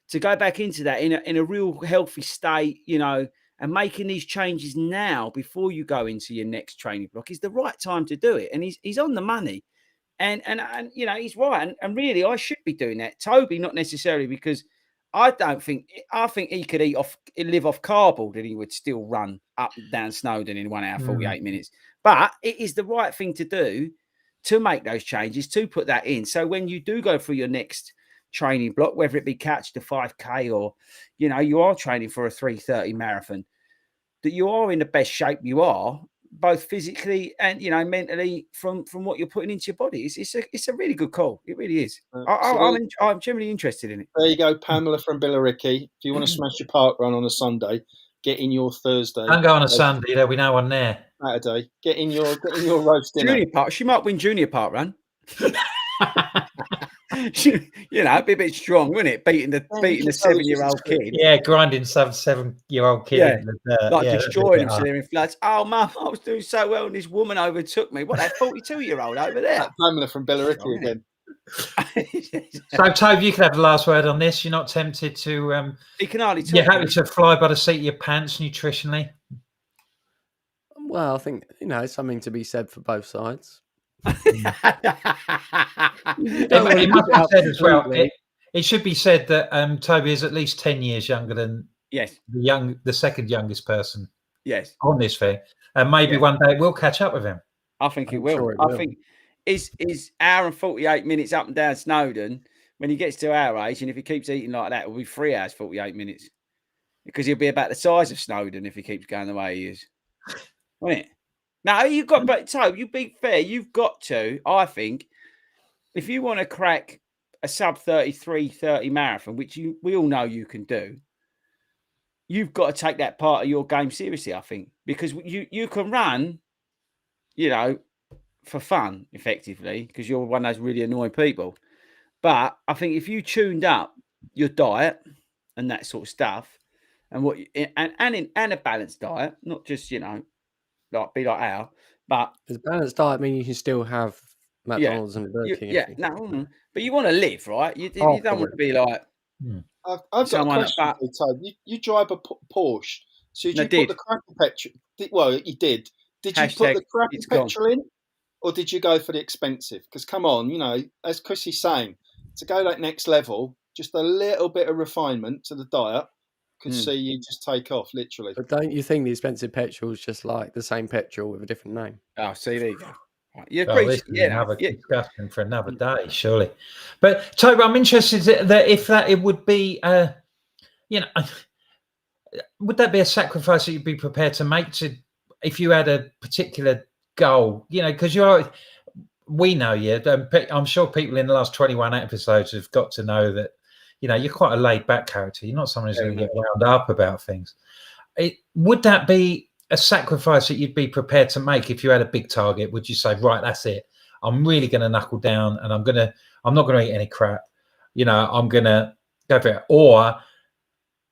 to go back into that in a real healthy state, and making these changes now before you go into your next training block is the right time to do it. And he's on the money, and he's right. And really, I should be doing that. Toby, not necessarily because. I think he could live off cardboard and he would still run up and down Snowdon in 1 hour, 48 minutes. But it is the right thing to do to make those changes, to put that in. So when you do go through your next training block, whether it be catch the 5K or, you are training for a 3:30 marathon, that you are in the best shape you are, both physically and, mentally from what you're putting into your body. It's a really good call. It really is. I'm generally interested in it. There you go, Pamela from Billericay. If you want to smash your park run on a Sunday, get in your Thursday. Don't go on a Sunday. There'll be no one there. Saturday. Get in your roast dinner. Junior park. She might win junior park run. Be a bit strong, wouldn't it? Beating the 7-year-old kid. Yeah, grinding some 7-year-old kid. Destroying him, so they're in floods. Oh, Mum, I was doing so well, and this woman overtook me. What, that 42-year-old over there? Pamela from Billericay again. So, Toby, you can have the last word on this. You're not tempted to. You can hardly. You're happy to fly by the seat of your pants nutritionally. Well, I think something to be said for both sides. It must be said as well. It should be said that Toby is at least 10 years younger than the second youngest person on this thing, and maybe one day we'll catch up with him. I think it will. I think is hour and 48 minutes up and down Snowdon when he gets to our age, and if he keeps eating like that, it will be 3 hours 48 minutes because he'll be about the size of Snowdon if he keeps going the way he is, won't it? Now, but Toby, you be fair, you've got to, I think, if you want to crack a sub 33:30 marathon, which we all know you can do, you've got to take that part of your game seriously, I think, because you can run, for fun, effectively, because you're one of those really annoying people. But I think if you tuned up your diet and that sort of stuff, and and a balanced diet, not just, be like Al, but does balanced diet mean you can still have McDonald's and Burger King? But you want to live, right? You don't want to be like. I've got a question for you, Toby. You drive a Porsche, so did you put the crappy petrol? Well, you did. Did you put the crappy petrol in, or did you go for the expensive? Because come on, as Chrissy's saying, to go that next level, just a little bit of refinement to the diet could see you just take off, literally. But don't you think the expensive petrol is just like the same petrol with a different name? Oh, see, there you go. This is another discussion for another day, surely. But Toby, I'm interested that if it would be, would that be a sacrifice that you'd be prepared to make if you had a particular goal? Because we know you. I'm sure people in the last 21 episodes have got to know that. You're quite a laid-back character. You're not someone who's going to get wound up about things. Would that be a sacrifice that you'd be prepared to make if you had a big target? Would you say, right, that's it, I'm really going to knuckle down and I'm not going to eat any crap, I'm going to go for it? Or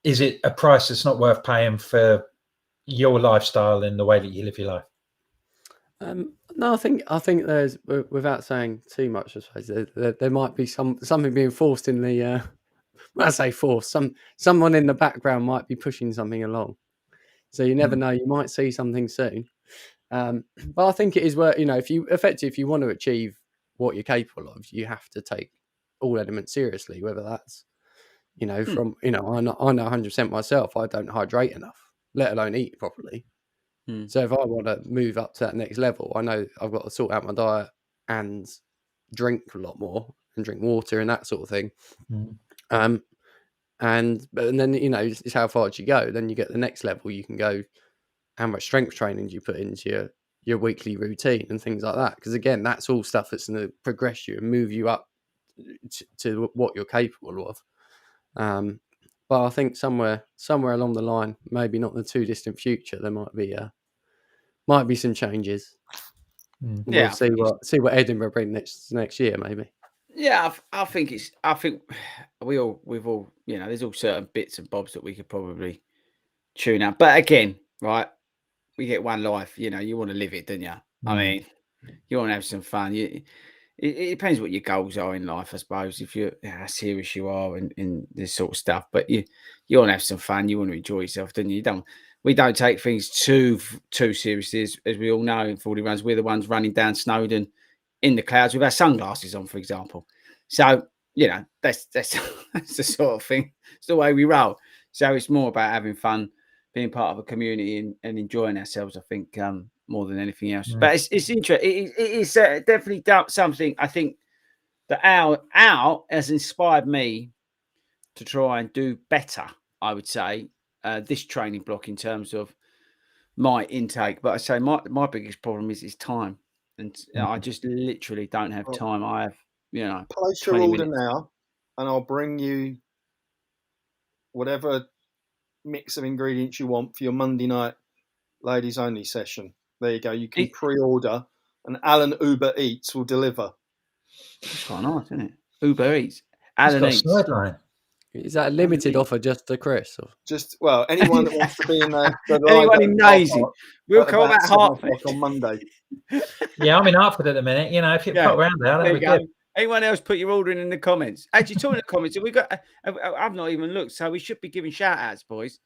is it a price that's not worth paying for your lifestyle and the way that you live your life? No, I think there's, without saying too much, I suppose there might be something being forced in the. When I say forced, someone in the background might be pushing something along. So you never know. You might see something soon. But I think it is where, if you want to achieve what you're capable of, you have to take all elements seriously. Whether that's, from I know 100% myself, I don't hydrate enough, let alone eat properly. So if I want to move up to that next level, I know I've got to sort out my diet and drink a lot more and drink water and that sort of thing. And then it's how far do you go? Then you get the next level. You can go, how much strength training do you put into your weekly routine and things like that? Because again, that's all stuff that's going to progress you and move you up to what you're capable of. But I think somewhere along the line, maybe not in the too distant future, there might be some changes. Yeah, we'll see what Edinburgh bring next year, maybe. Yeah, I think we've all, there's all certain bits and bobs that we could probably tune out. But again, right, we get one life, you want to live it, don't you? I mean, you want to have some fun. It depends what your goals are in life, I suppose, if you're how serious you are in this sort of stuff. But you want to have some fun. You want to enjoy yourself, don't you? We don't take things too seriously, as we all know in 40 runs. We're the ones running down Snowdon in the clouds with our sunglasses on, for example. So, that's the sort of thing. It's the way we roll. So it's more about having fun, being part of a community and enjoying ourselves, I think, more than anything else. But it's interesting. It is definitely something I think that Al has inspired me to try and do better, I would say, this training block in terms of my intake. But I say my biggest problem is time. And I just literally don't have time. I have, place your order now, and I'll bring you whatever mix of ingredients you want for your Monday night ladies only session. There you go. You can pre-order, and Alan Uber Eats will deliver. That's quite nice, isn't it? Uber Eats. Alan Eats. Sideline. Is that a limited offer just to Chris? Or? Just anyone that wants to be in there. Anyone in Daisy. We'll call that Hartford on Monday. Yeah, I'm in Hartford at the minute. If you pop around there, that'd be good. Anyone else put your order in the comments? Actually, talking in the comments, we got. I've not even looked, so we should be giving shout outs, boys.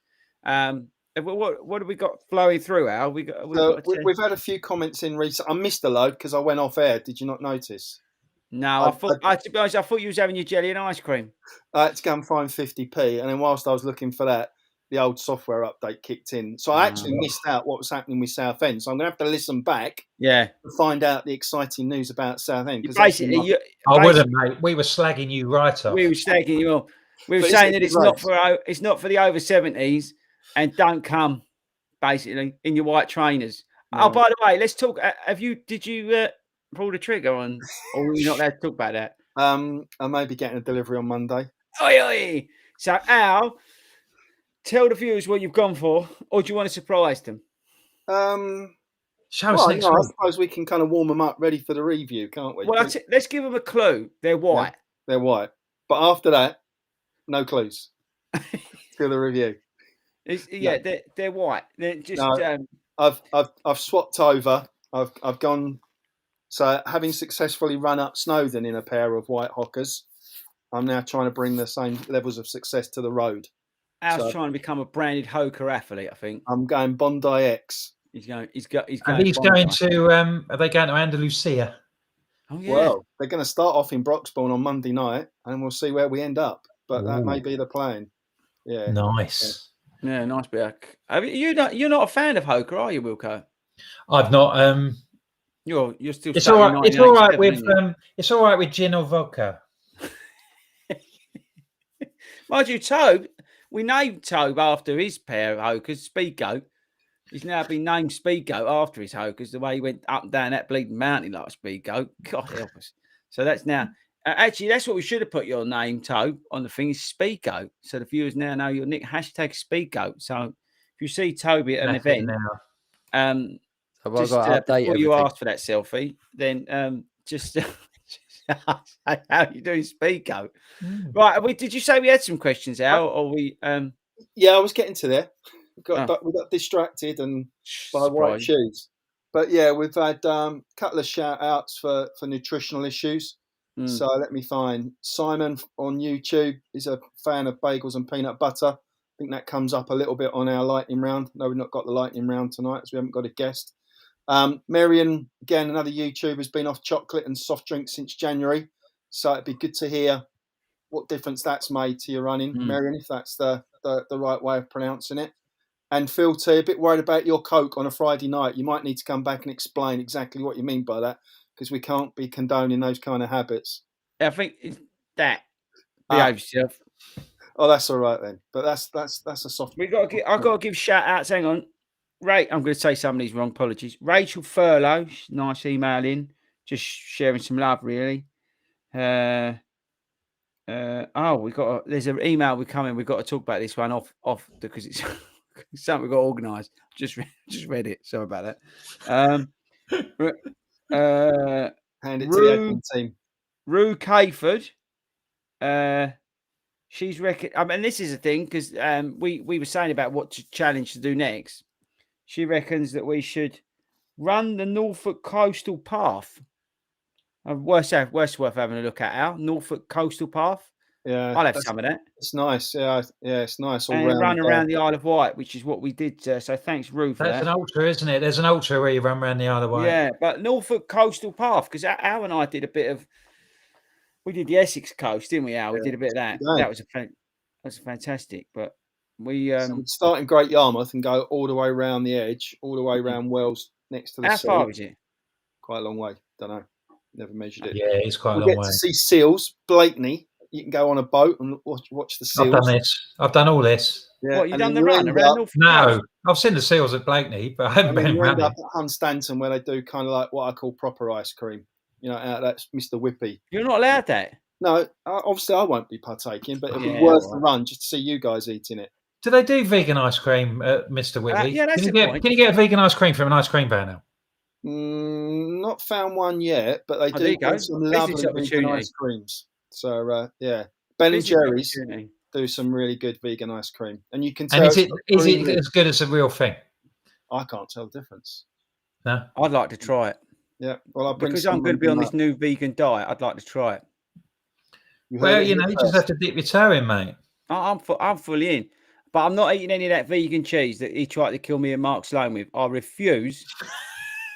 What have we got flowing through, Al? We've had a few comments in recent. I missed a load because I went off air. Did you not notice? No, to be honest, I thought you was having your jelly and ice cream. I had to go and find 50p, and then whilst I was looking for that, the old software update kicked in. So I actually missed out what was happening with Southend. So I'm going to have to listen back. To find out the exciting news about Southend. Basically, I wouldn't, mate. We were slagging you right off. We were slagging you off. We were saying that it's not for the over 70s, and don't come basically in your white trainers. No. Oh, by the way, let's talk. Did you pull the trigger on, or were you not allowed to talk about that? I may be getting a delivery on Monday. Oi. So Al, tell the viewers what you've gone for, or do you want to surprise them? Show us next week. I suppose we can kind of warm them up, ready for the review, can't we? Well, let's give them a clue. They're white. Yeah, they're white. But after that, no clues. To the review. They're white. They're just. No, I've swapped over. I've gone. So having successfully run up Snowdon in a pair of white Hockers, I'm now trying to bring the same levels of success to the road. Al's trying to become a branded Hoker athlete, I think. I'm going Bondi X. He's going. Are they going to Andalusia? Oh yeah. Well, they're going to start off in Broxbourne on Monday night, and we'll see where we end up. But that may be the plan. Yeah. Nice. Yeah, nice bit. You're not a fan of Hoker, are you, Wilco? I've not. You're still. It's all right. It's all right with it's all right with gin or vodka. Mind you, Tobe. We named Tobe after his pair of Hokers, Speed Goat. He's now been named Speed Goat after his Hokers. The way he went up and down that bleeding mountain like a Speed Goat. God help us. So that's now. Actually, that's what we should have put your name, Tobe, on the thing is Speed Goat. So the viewers now know your nick #SpeedGoat. So if you see Toby at an event, So just before you ask for that selfie, then just how are you doing, Speako? Right, did you say we had some questions, Al, or we? Yeah, I was getting to there. We got distracted and by white shoes. But yeah, we've had a couple of shout outs for nutritional issues. So let me find Simon on YouTube. He's a fan of bagels and peanut butter. I think that comes up a little bit on our lightning round. No, we've not got the lightning round tonight, so we haven't got a guest. Marion, again, another YouTuber, has been off chocolate and soft drinks since January. So it'd be good to hear what difference that's made to your running, Marion, if that's the right way of pronouncing it. And Phil T, a bit worried about your Coke on a Friday night. You might need to come back and explain exactly what you mean by that, because we can't be condoning those kind of habits. I think that behave yourself. Oh, that's all right then. But that's a soft. I've got to give shout outs. Hang on. Right, I'm going to say some of these wrong. Apologies. Rachel Furlow, nice email in, just sharing some love, really. There's an email we come in. We've got to talk about this one off because it's something we've got to organise. Just read it. Sorry about that. Hand it to the admin team. Rue Cayford. She's this is a thing because we were saying about what challenge to do next. She reckons that we should run the Norfolk Coastal Path. Worth having a look at, Al. Norfolk Coastal Path. Yeah, I'll have some of that. It's nice. Yeah, it's nice. And run around the Isle of Wight, which is what we did. So thanks, Rue, for that. That's an ultra, isn't it? There's an ultra where you run around the Isle of Wight. Yeah, but Norfolk Coastal Path, because Al and I did a bit of. We did the Essex coast, didn't we, Al? We did a bit of that. Yeah. That was fantastic. But so we'd start in Great Yarmouth and go all the way around the edge, all the way around Wells next to the sea. How far is it? Quite a long way. Don't know. Never measured it. Yeah, it's quite a long way. Get to see seals, Blakeney. You can go on a boat and watch the seals. I've done this. I've done all this. Yeah. What, you done the run around Norfolk? No, I've seen the seals at Blakeney, but I haven't been around it. Up at Hunstanton where they do kind of like what I call proper ice cream. You know, that's Mr. Whippy. You're not allowed that? No, obviously I won't be partaking, but it'll be worth the run just to see you guys eating it. Do they do vegan ice cream at Mr. Whippy? Yeah, that's Can you get a vegan ice cream from an ice cream van now? Not found one yet, but they do have some lovely vegan ice creams. So, yeah. Ben and Jerry's do some really good vegan ice cream. And you can tell. And is it as good as a real thing? I can't tell the difference. No? I'd like to try it. Yeah. Well, because I'm going to be on this new vegan diet, I'd like to try it. Well, you just have to dip your toe in, mate. I'm fully in. But I'm not eating any of that vegan cheese that he tried to kill me and Mark Sloan with. I refuse.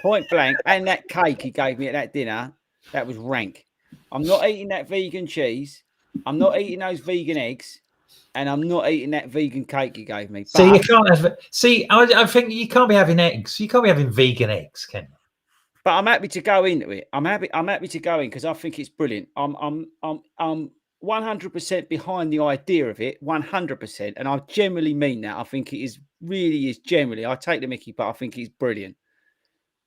Point blank. And that cake he gave me at that dinner, that was rank. I'm not eating that vegan cheese. I'm not eating those vegan eggs. And I'm not eating that vegan cake you gave me. So you can't have. See, I think you can't be having eggs. You can't be having vegan eggs, can you? But I'm happy to go into it. I'm happy to go in because I think it's brilliant. I'm 100% behind the idea of it, 100%, and I generally mean that. I think it really is generally. I take the mickey, but I think it's brilliant.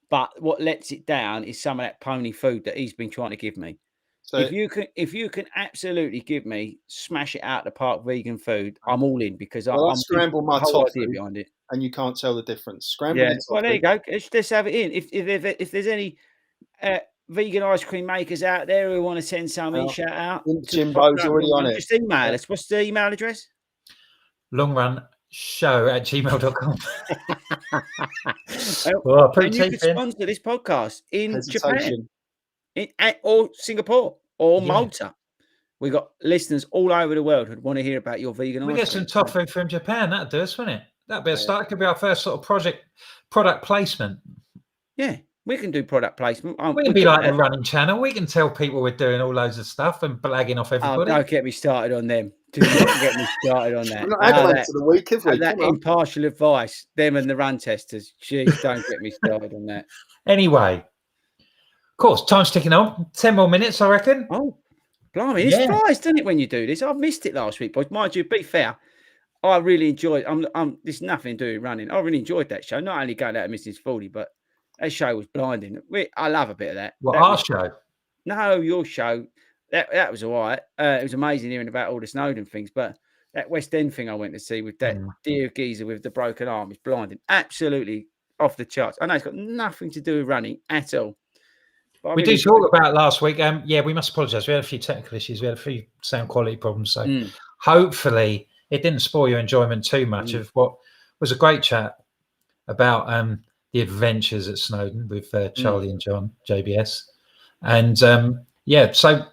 But what lets it down is some of that pony food that he's been trying to give me. So if you can absolutely give me smash it out the park vegan food, I'm all in because I'm scramble my toffee behind it, and you can't tell the difference. Scramble. Yeah. Well, there you go. Let's have it in. If there's any vegan ice cream makers out there who want to send some shout out, Jimbo's already on it. Just email us. What's the email address? longrun.show@gmail.com. And you can sponsor this podcast in Japan, or Singapore, or Malta. We got listeners all over the world who want to hear about your vegan ice cream. We get some tofu from Japan. That'd do us, wouldn't it? That'd be a start. It could be our first sort of product placement. Yeah. We can do product placement. We can be like a running channel. We can tell people we're doing all loads of stuff and blagging off everybody. Don't get me started on them. Do not get me started on that. We're not adding to the week, have we? That impartial advice, them and the run testers. Jeez, don't get me started on that. Anyway, of course, time's ticking on. 10 more minutes, I reckon. Oh, blimey. It flies, doesn't it, when you do this? I missed it last week, boys. Mind you, be fair. I really enjoyed there's nothing to do with running. I really enjoyed that show. Not only going out to Mrs. Fordy, but that show was blinding. I love a bit of that. What, our show? No, your show. That was all right. It was amazing hearing about all the Snowden things, but that West End thing I went to see with that dear geezer with the broken arm is blinding. Absolutely off the charts. I know it's got nothing to do with running at all. We did talk about last week. Yeah, we must apologise. We had a few technical issues. We had a few sound quality problems. So hopefully it didn't spoil your enjoyment too much of what was a great chat about the adventures at Snowdon with Charlie and John, JBS. And yeah, so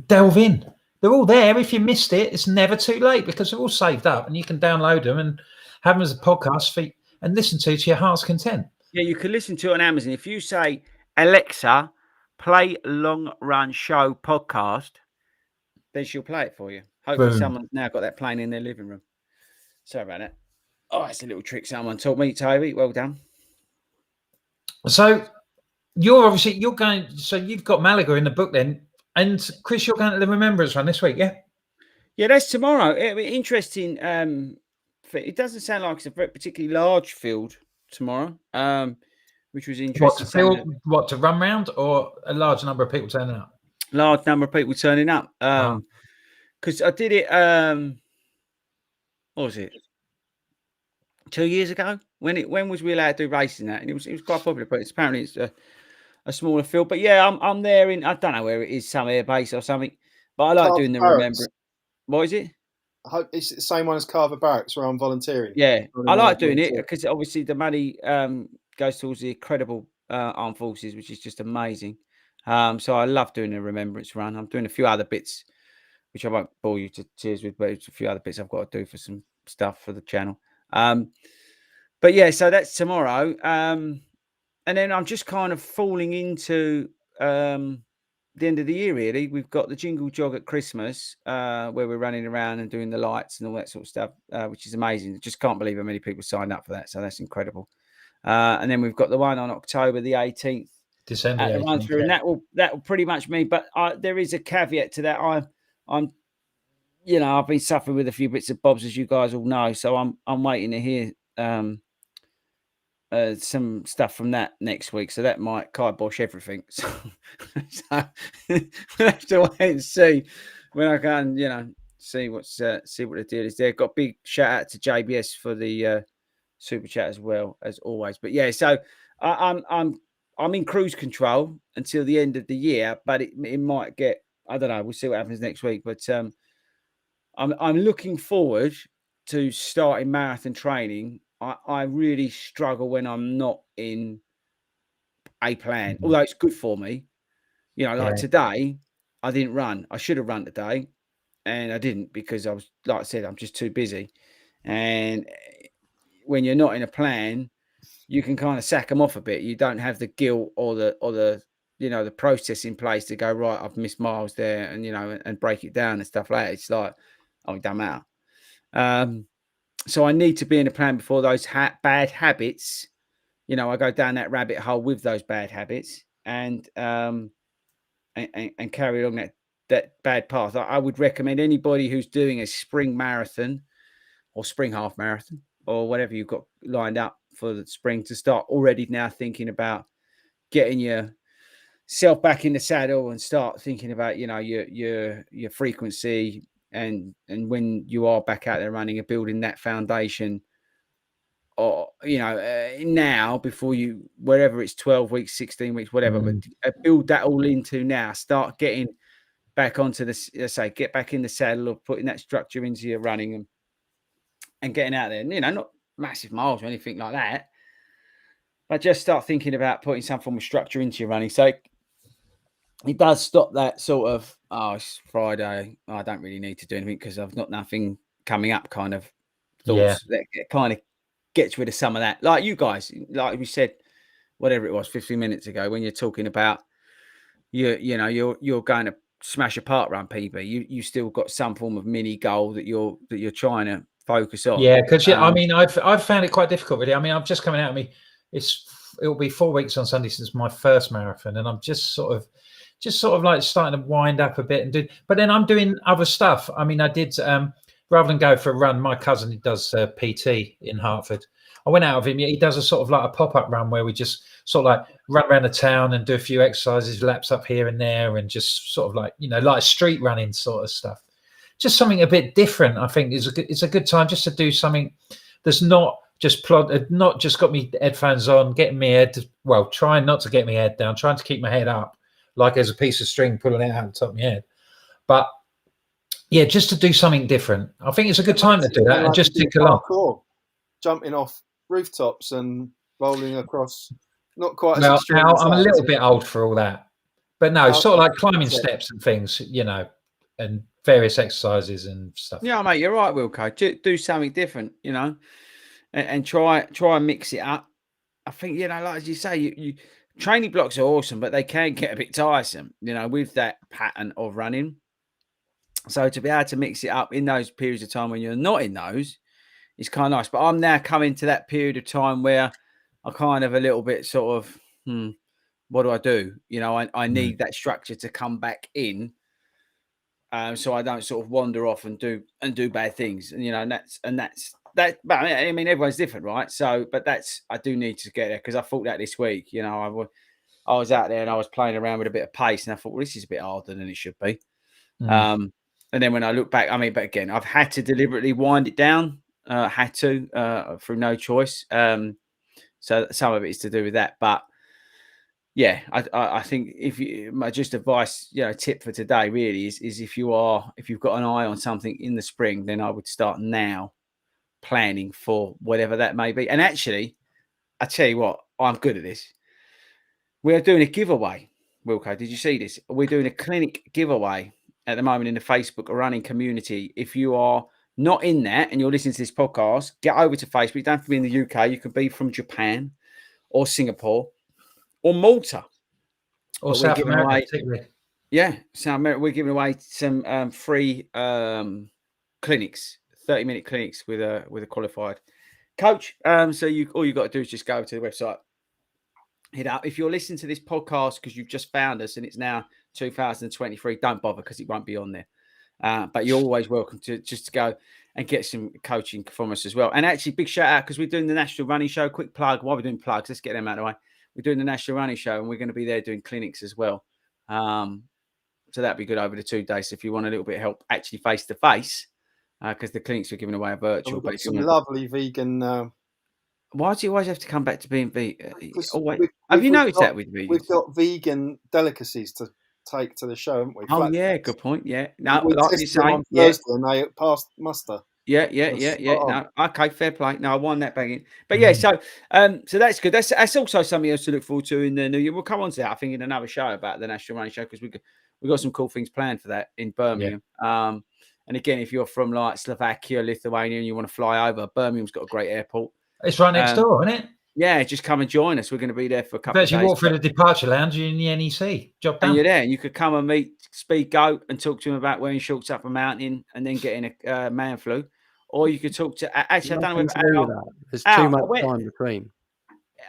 delve in. They're all there. If you missed it, it's never too late because they're all saved up and you can download them and have them as a podcast feed and listen to your heart's content. Yeah, you can listen to it on Amazon. If you say, Alexa, play Long Run Show podcast, then she'll play it for you. Hopefully someone's now got that playing in their living room. Sorry about that. Oh, it's a little trick someone taught me, Toby. Well done. So you're going, so you've got Malaga in the book then. And Chris, you're going to the Remembrance Run this week, yeah? Yeah, that's tomorrow. It'll be interesting. It doesn't sound like it's a very particularly large field tomorrow, which was interesting. What, to run round or a large number of people turning up? Large number of people turning up. Because I did it, what was it? 2 years ago? When was we allowed to do racing that? And it was quite popular, but apparently it's a smaller field. But yeah, I'm there in, I don't know where it is, some air base or something. But I like doing the Remembrance. What is it? I hope it's the same one as Carver Barracks where I'm volunteering. Yeah, I like doing it because obviously the money goes towards the incredible armed forces, which is just amazing. So I love doing the Remembrance Run. I'm doing a few other bits, which I won't bore you to tears with, but it's a few other bits I've got to do for some stuff for the channel. But yeah, so that's tomorrow. And then I'm just kind of falling into the end of the year, really. We've got the Jingle Jog at Christmas, where we're running around and doing the lights and all that sort of stuff, which is amazing. I just can't believe how many people signed up for that. So that's incredible. And then we've got the one on October the 18th. December 18th, and that will pretty much mean, but there is a caveat to that. I'm I've been suffering with a few bits and bobs, as you guys all know. So I'm waiting to hear some stuff from that next week, so that might kibosh everything. So we'll have to wait and see when I can, see what the deal is there. Got a big shout out to JBS for the super chat as well as always. But yeah, so I'm in cruise control until the end of the year, but it might get, I don't know. We'll see what happens next week. But I'm looking forward to starting marathon training. I really struggle when I'm not in a plan, although it's good for me. Like today, I didn't run. I should have run today, and I didn't because I was, like I said, I'm just too busy. And when you're not in a plan, you can kind of sack them off a bit. You don't have the guilt or the the process in place to go, right, I've missed miles there, and and break it down and stuff like that. It's like, oh, it doesn't matter. So I need to be in a plan before those bad habits. I go down that rabbit hole with those bad habits and carry along that bad path. I would recommend anybody who's doing a spring marathon or spring half marathon or whatever you've got lined up for the spring to start already now thinking about getting yourself back in the saddle and start thinking about your frequency. And when you are back out there running and building that foundation, or now before you, wherever it's 12 weeks, 16 weeks, whatever, but build that all into now. Start getting back onto get back in the saddle or putting that structure into your running and getting out there. Not massive miles or anything like that, but just start thinking about putting some form of structure into your running. So it does stop that sort of, oh, it's Friday, I don't really need to do anything because I've got nothing coming up kind of thoughts. That kind of gets rid of some of that. Like you guys, like we said, whatever it was 15 minutes ago, when you're talking about you're going to smash a park run PB, you still got some form of mini goal that you're trying to focus on. Yeah, because I mean, I've found it quite difficult really. I mean, I'm just coming out of me. It'll be 4 weeks on Sunday since my first marathon, and I'm just sort of like starting to wind up a bit and but then I'm doing other stuff. I mean, I did, rather than go for a run, my cousin, he does PT in Hartford. I went out with him. He does a sort of like a pop-up run where we just sort of like run around the town and do a few exercises, laps up here and there, and just sort of like, like street running sort of stuff. Just something a bit different, I think, it's a good time just to do something that's not just plod, not just got me headphones on, getting me head, trying not to get my head down, trying to keep my head up, like there's a piece of string pulling it out of the top of my head. But yeah, just to do something different. I think it's a good time to do that and just tick along. Jumping off rooftops and rolling across, not quite as Well, extreme. I'm a little bit old for all that. But no, sort of like climbing steps and things, you know, and various exercises and stuff. Yeah, mate, you're right, Wilco. Do something different, you know, and try and mix it up. I think, you know, like as you say, you training blocks are awesome, but they can get a bit tiresome, you know, with that pattern of running. So to be able to mix it up in those periods of time when you're not in those is kind of nice. But I'm now coming to that period of time where I kind of a little bit sort of, what do I do? You know, I need that structure to come back in, so I don't sort of wander off and do bad things. And you know, and that's that. But I mean, everyone's different, right? So, but I do need to get there because I thought that this week. You know, I was out there and I was playing around with a bit of pace, and I thought, well, this is a bit harder than it should be. And then when I look back, I mean, but again, I've had to deliberately wind it down. Through no choice. So some of it is to do with that, but. Yeah, I think my just advice, you know, tip for today really is if you've got an eye on something in the spring, then I would start now planning for whatever that may be. And actually, I tell you what, I'm good at this. We're doing a giveaway, Wilco. Did you see this? We're doing a clinic giveaway at the moment in the Facebook running community. If you are not in that and you're listening to this podcast, get over to Facebook. You don't have to be in the UK. You could be from Japan or Singapore. Or Malta, or South America, particularly. Yeah, South America. We're giving away some free clinics, 30-minute clinics with a qualified coach. So all you got to do is just go to the website, hit up. If you're listening to this podcast because you've just found us and it's now 2023, don't bother because it won't be on there. But you're always welcome to just go and get some coaching from us as well. And actually, big shout out because we're doing the National Running Show. Quick plug while we're doing plugs. Let's get them out of the way. We're doing the National Running Show and we're going to be there doing clinics as well. So that'd be good over the 2 days. So if you want a little bit of help actually face to face, because the clinics we're giving away are virtual. But some lovely vegan. Why do you always have to come back to being vegan? Have you noticed that with vegans? We've got vegan delicacies to take to the show, haven't we? Oh, yeah, good point. Yeah. No, we like you say, on Thursday and they passed muster. Yeah. No, okay, fair play. No, I won that bag in. But yeah, so that's good. That's also something else to look forward to in the new year. We'll come on to that, I think, in another show about the National Running Show because we got some cool things planned for that in Birmingham. Yeah. And again, if you're from like Slovakia, Lithuania, and you want to fly over, Birmingham's got a great airport. It's right next door, isn't it? Yeah, just come and join us. We're going to be there for a couple of days. You walk through the departure lounge, you're in the NEC. Job done. And you're there. You could come and meet Speed Goat and talk to him about wearing shorts up a mountain and then getting a man flu. Or you could talk to actually, I don't know whether there's too much time between.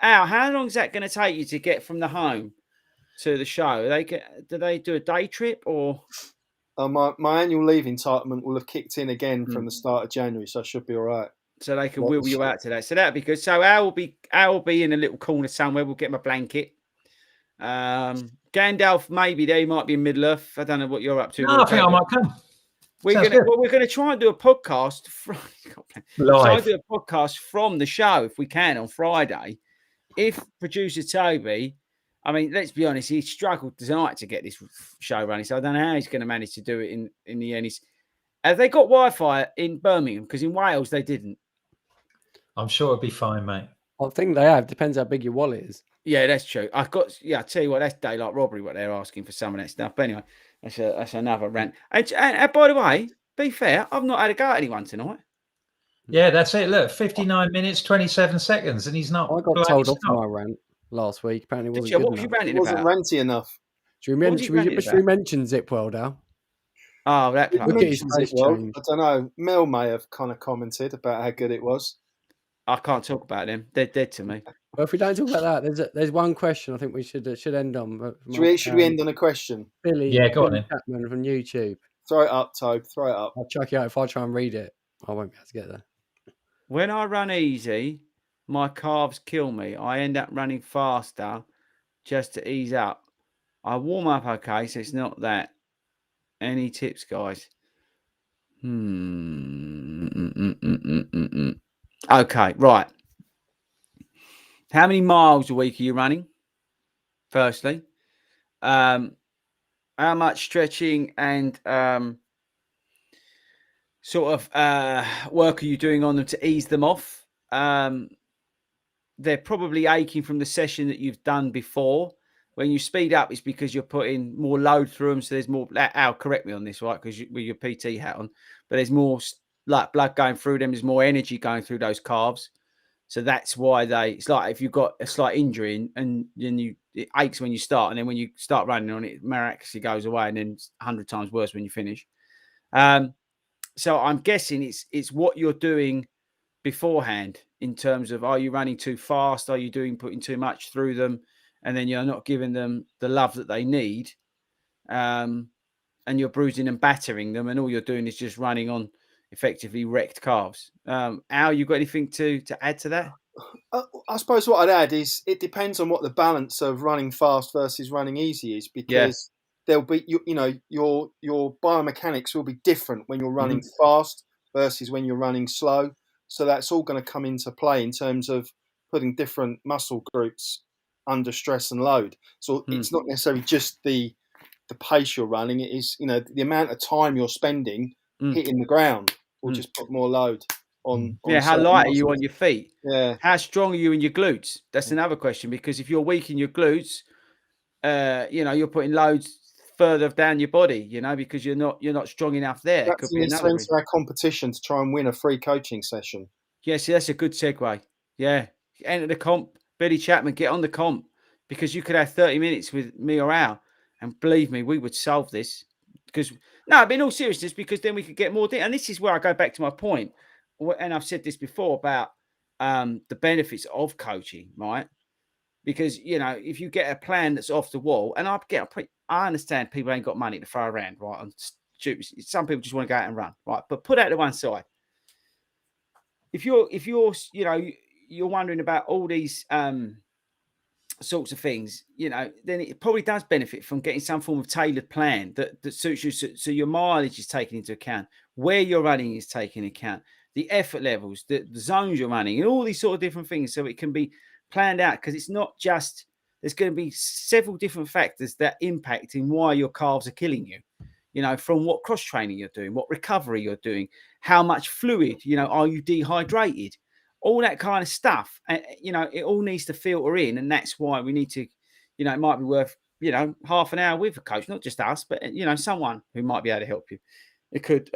Al, how long is that going to take you to get from the home to the show? Do they do a day trip or? My annual leave entitlement will have kicked in again from the start of January, so I should be all right. So they can wheel you out today. So that'd be good. So Al will be in a little corner somewhere. We'll get my blanket. Gandalf maybe there. He might be in Middle Earth. I don't know what you're up to. No, I think I might come. We're going to try and do a podcast from the show if we can on Friday. If producer Toby, I mean, let's be honest, he struggled tonight to get this show running, so I don't know how he's going to manage to do it in the end. Have they got Wi-Fi in Birmingham? Because in Wales they didn't. I'm sure it'll be fine, mate. I think they have. Depends how big your wallet is. Yeah, that's true. I tell you what, that's daylight robbery. What they're asking for some of that stuff. But anyway. That's another rant. And by the way, be fair, I've not had a go at anyone tonight. Yeah, that's it. Look, 59 minutes, 27 seconds, and he's not. I got told off my rant last week. Apparently, wasn't good enough. It wasn't ranty enough. Should we mention Zip World, Al? Oh, that I don't know. Mel may have kind of commented about how good it was. I can't talk about them. They're dead to me. Well, if we don't talk about that, there's one question I think we should end on. Should we end on a question? Billy, go on then. Chapman from YouTube. Throw it up, Tobe. Throw it up. I'll chuck it out. If I try and read it, I won't be able to get there. When I run easy, my calves kill me. I end up running faster just to ease up. I warm up okay, so it's not that. Any tips, guys? Okay, right. How many miles a week are you running? Firstly, how much stretching and sort of work are you doing on them to ease them off? They're probably aching from the session that you've done before. When you speed up, it's because you're putting more load through them. So there's more. Al, correct me on this, right? Because with your PT hat on, but there's more like blood going through them. There's more energy going through those calves. So that's why it's like if you've got a slight injury and then it aches when you start, and then when you start running on it miraculously goes away, and then it's 100 times worse when you finish. So I'm guessing it's what you're doing beforehand in terms of, are you running too fast? Are you putting too much through them? And then you're not giving them the love that they need. And you're bruising and battering them. And all you're doing is just running on effectively wrecked calves. Al, you got anything to add to that? I suppose what I'd add is it depends on what the balance of running fast versus running easy is, because there'll be, your biomechanics will be different when you're running fast versus when you're running slow. So that's all going to come into play in terms of putting different muscle groups under stress and load. So it's not necessarily just the pace you're running. It is, the amount of time you're spending hitting the ground will just put more load on. How light are you on your feet? Yeah. How strong are you in your glutes? That's another question, because if you're weak in your glutes, you're putting loads further down your body, because you're not strong enough there. That's the incentive of our competition, to try and win a free coaching session. Yeah, see, that's a good segue. Yeah, enter the comp, Billy Chapman, get on the comp, because you could have 30 minutes with me or Al, and believe me, we would solve this. Because but in all seriousness, because then we could get more. And this is where I go back to my point, and I've said this before about the benefits of coaching, right? Because if you get a plan that's off the wall, and I understand people ain't got money to throw around, right? And some people just want to go out and run, right? But put that to one side. If you're wondering about all these sorts of things, then it probably does benefit from getting some form of tailored plan that suits you. So your mileage is taken into account, where you're running is taken into account, the effort levels, the zones you're running, and all these sort of different things, so it can be planned out. Because it's not just, there's going to be several different factors that impact in why your calves are killing you. From what cross training you're doing, what recovery you're doing, how much fluid, are you dehydrated, all that kind of stuff. And, it all needs to filter in. And that's why we need to, it might be worth, half an hour with a coach, not just us, but, someone who might be able to help you. It could,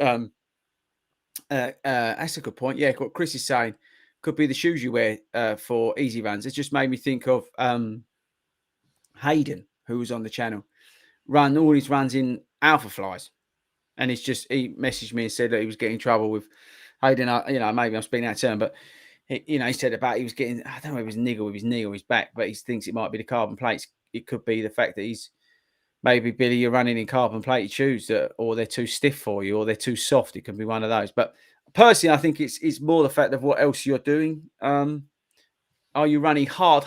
that's a good point. Yeah, what Chris is saying could be the shoes you wear for easy runs. It just made me think of Hayden, who was on the channel, run all his runs in Alpha Flies, and he messaged me and said that he was getting in trouble with Hayden. Maybe I'm speaking out of turn, but he said about he was getting, I don't know if it was niggle with his knee or his back, but he thinks it might be the carbon plates. It could be the fact that he's maybe, Billy, you're running in carbon plated shoes or they're too stiff for you, or they're too soft. It can be one of those. But personally, I think it's more the fact of what else you're doing. Are you running hard,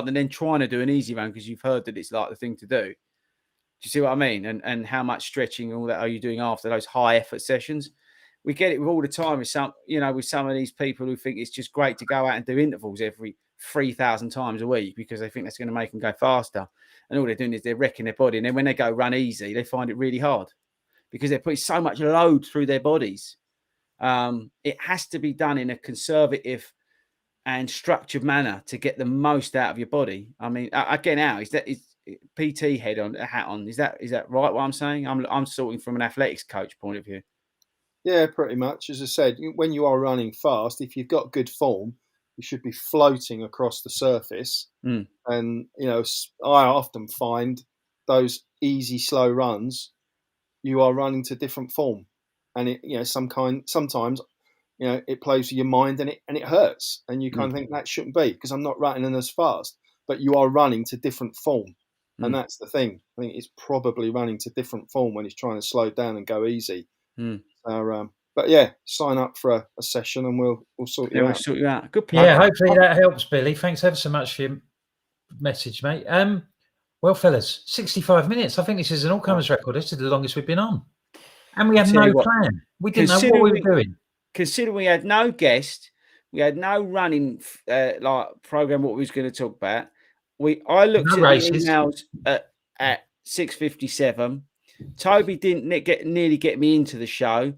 and then trying to do an easy run because you've heard that it's like the thing to do? Do you see what I mean? And how much stretching and all that are you doing after those high effort sessions? We get it with all the time with some of these people who think it's just great to go out and do intervals every 3,000 times a week because they think that's going to make them go faster. And all they're doing is they're wrecking their body. And then when they go run easy, they find it really hard because they're putting so much load through their bodies. It has to be done in a conservative and structured manner to get the most out of your body. I mean, again, Al, is PT hat on? Is that right? What I'm saying? I'm sorting from an athletics coach point of view. Yeah, pretty much. As I said, when you are running fast, if you've got good form, you should be floating across the surface. And I often find those easy, slow runs, you are running to different form, and it sometimes it plays with your mind and it hurts, and you kind of think that shouldn't be because I'm not running as fast, but you are running to different form. And that's the thing. I think it's probably running to different form when he's trying to slow down and go easy. But yeah, sign up for a session and we'll sort you out. We'll sort you out. Good plan. Yeah, hopefully that helps, Billy. Thanks ever so much for your message, mate. Well, fellas, 65 minutes. I think this is an all-comers record. This is the longest we've been on. And we had no plan. We didn't know what we were doing. Considering we had no guest, We had no running like program. What we was going to talk about. I looked No at races. the emails at 6:57. Toby didn't nearly get me into the show.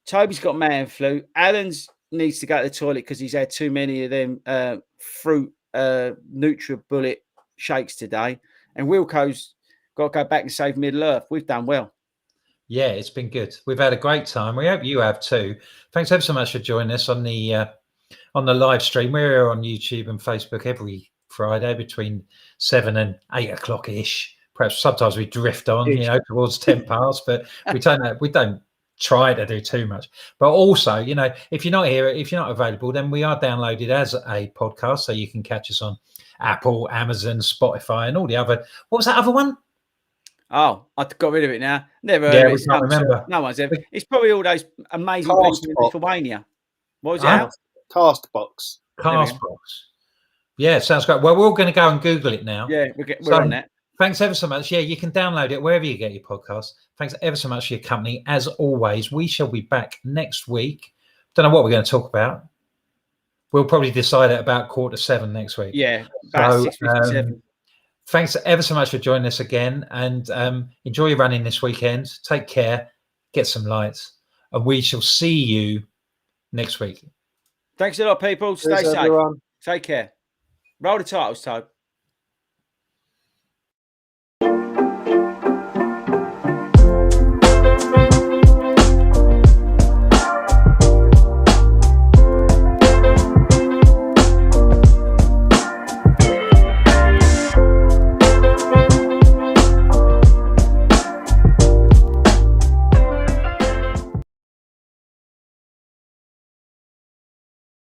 Toby's got man flu. Alan's needs to go to the toilet because he's had too many of them fruit NutriBullet shakes today. And Wilco's got to go back and save Middle Earth. We've done well. Yeah, it's been good. We've had a great time. We hope you have too. Thanks ever so much for joining us on the live stream. We're on YouTube and Facebook every Friday between 7 and 8 o'clock ish. Perhaps sometimes we drift on, towards 10 past, but we don't try to do too much. But also, if you're not here, if you're not available, then we are downloaded as a podcast, so you can catch us on Apple, Amazon, Spotify, and all the other. What was that other one? Oh, I got rid of it now. Never heard of it. We can't remember. No one's ever. It's probably all those amazing people in Lithuania. What was it? Castbox. Yeah, sounds great. Well, we're all going to go and Google it now. Yeah, we're on that. Thanks ever so much. Yeah, you can download it wherever you get your podcasts. Thanks ever so much for your company. As always, we shall be back next week. Don't know what we're going to talk about. We'll probably decide at about 6:45 next week. Yeah, about 6:57. Thanks ever so much for joining us again, and enjoy your running this weekend. Take care, get some lights, and we shall see you next week. Thanks a lot, people. Stay safe. Everyone. Take care. Roll the titles, Toby.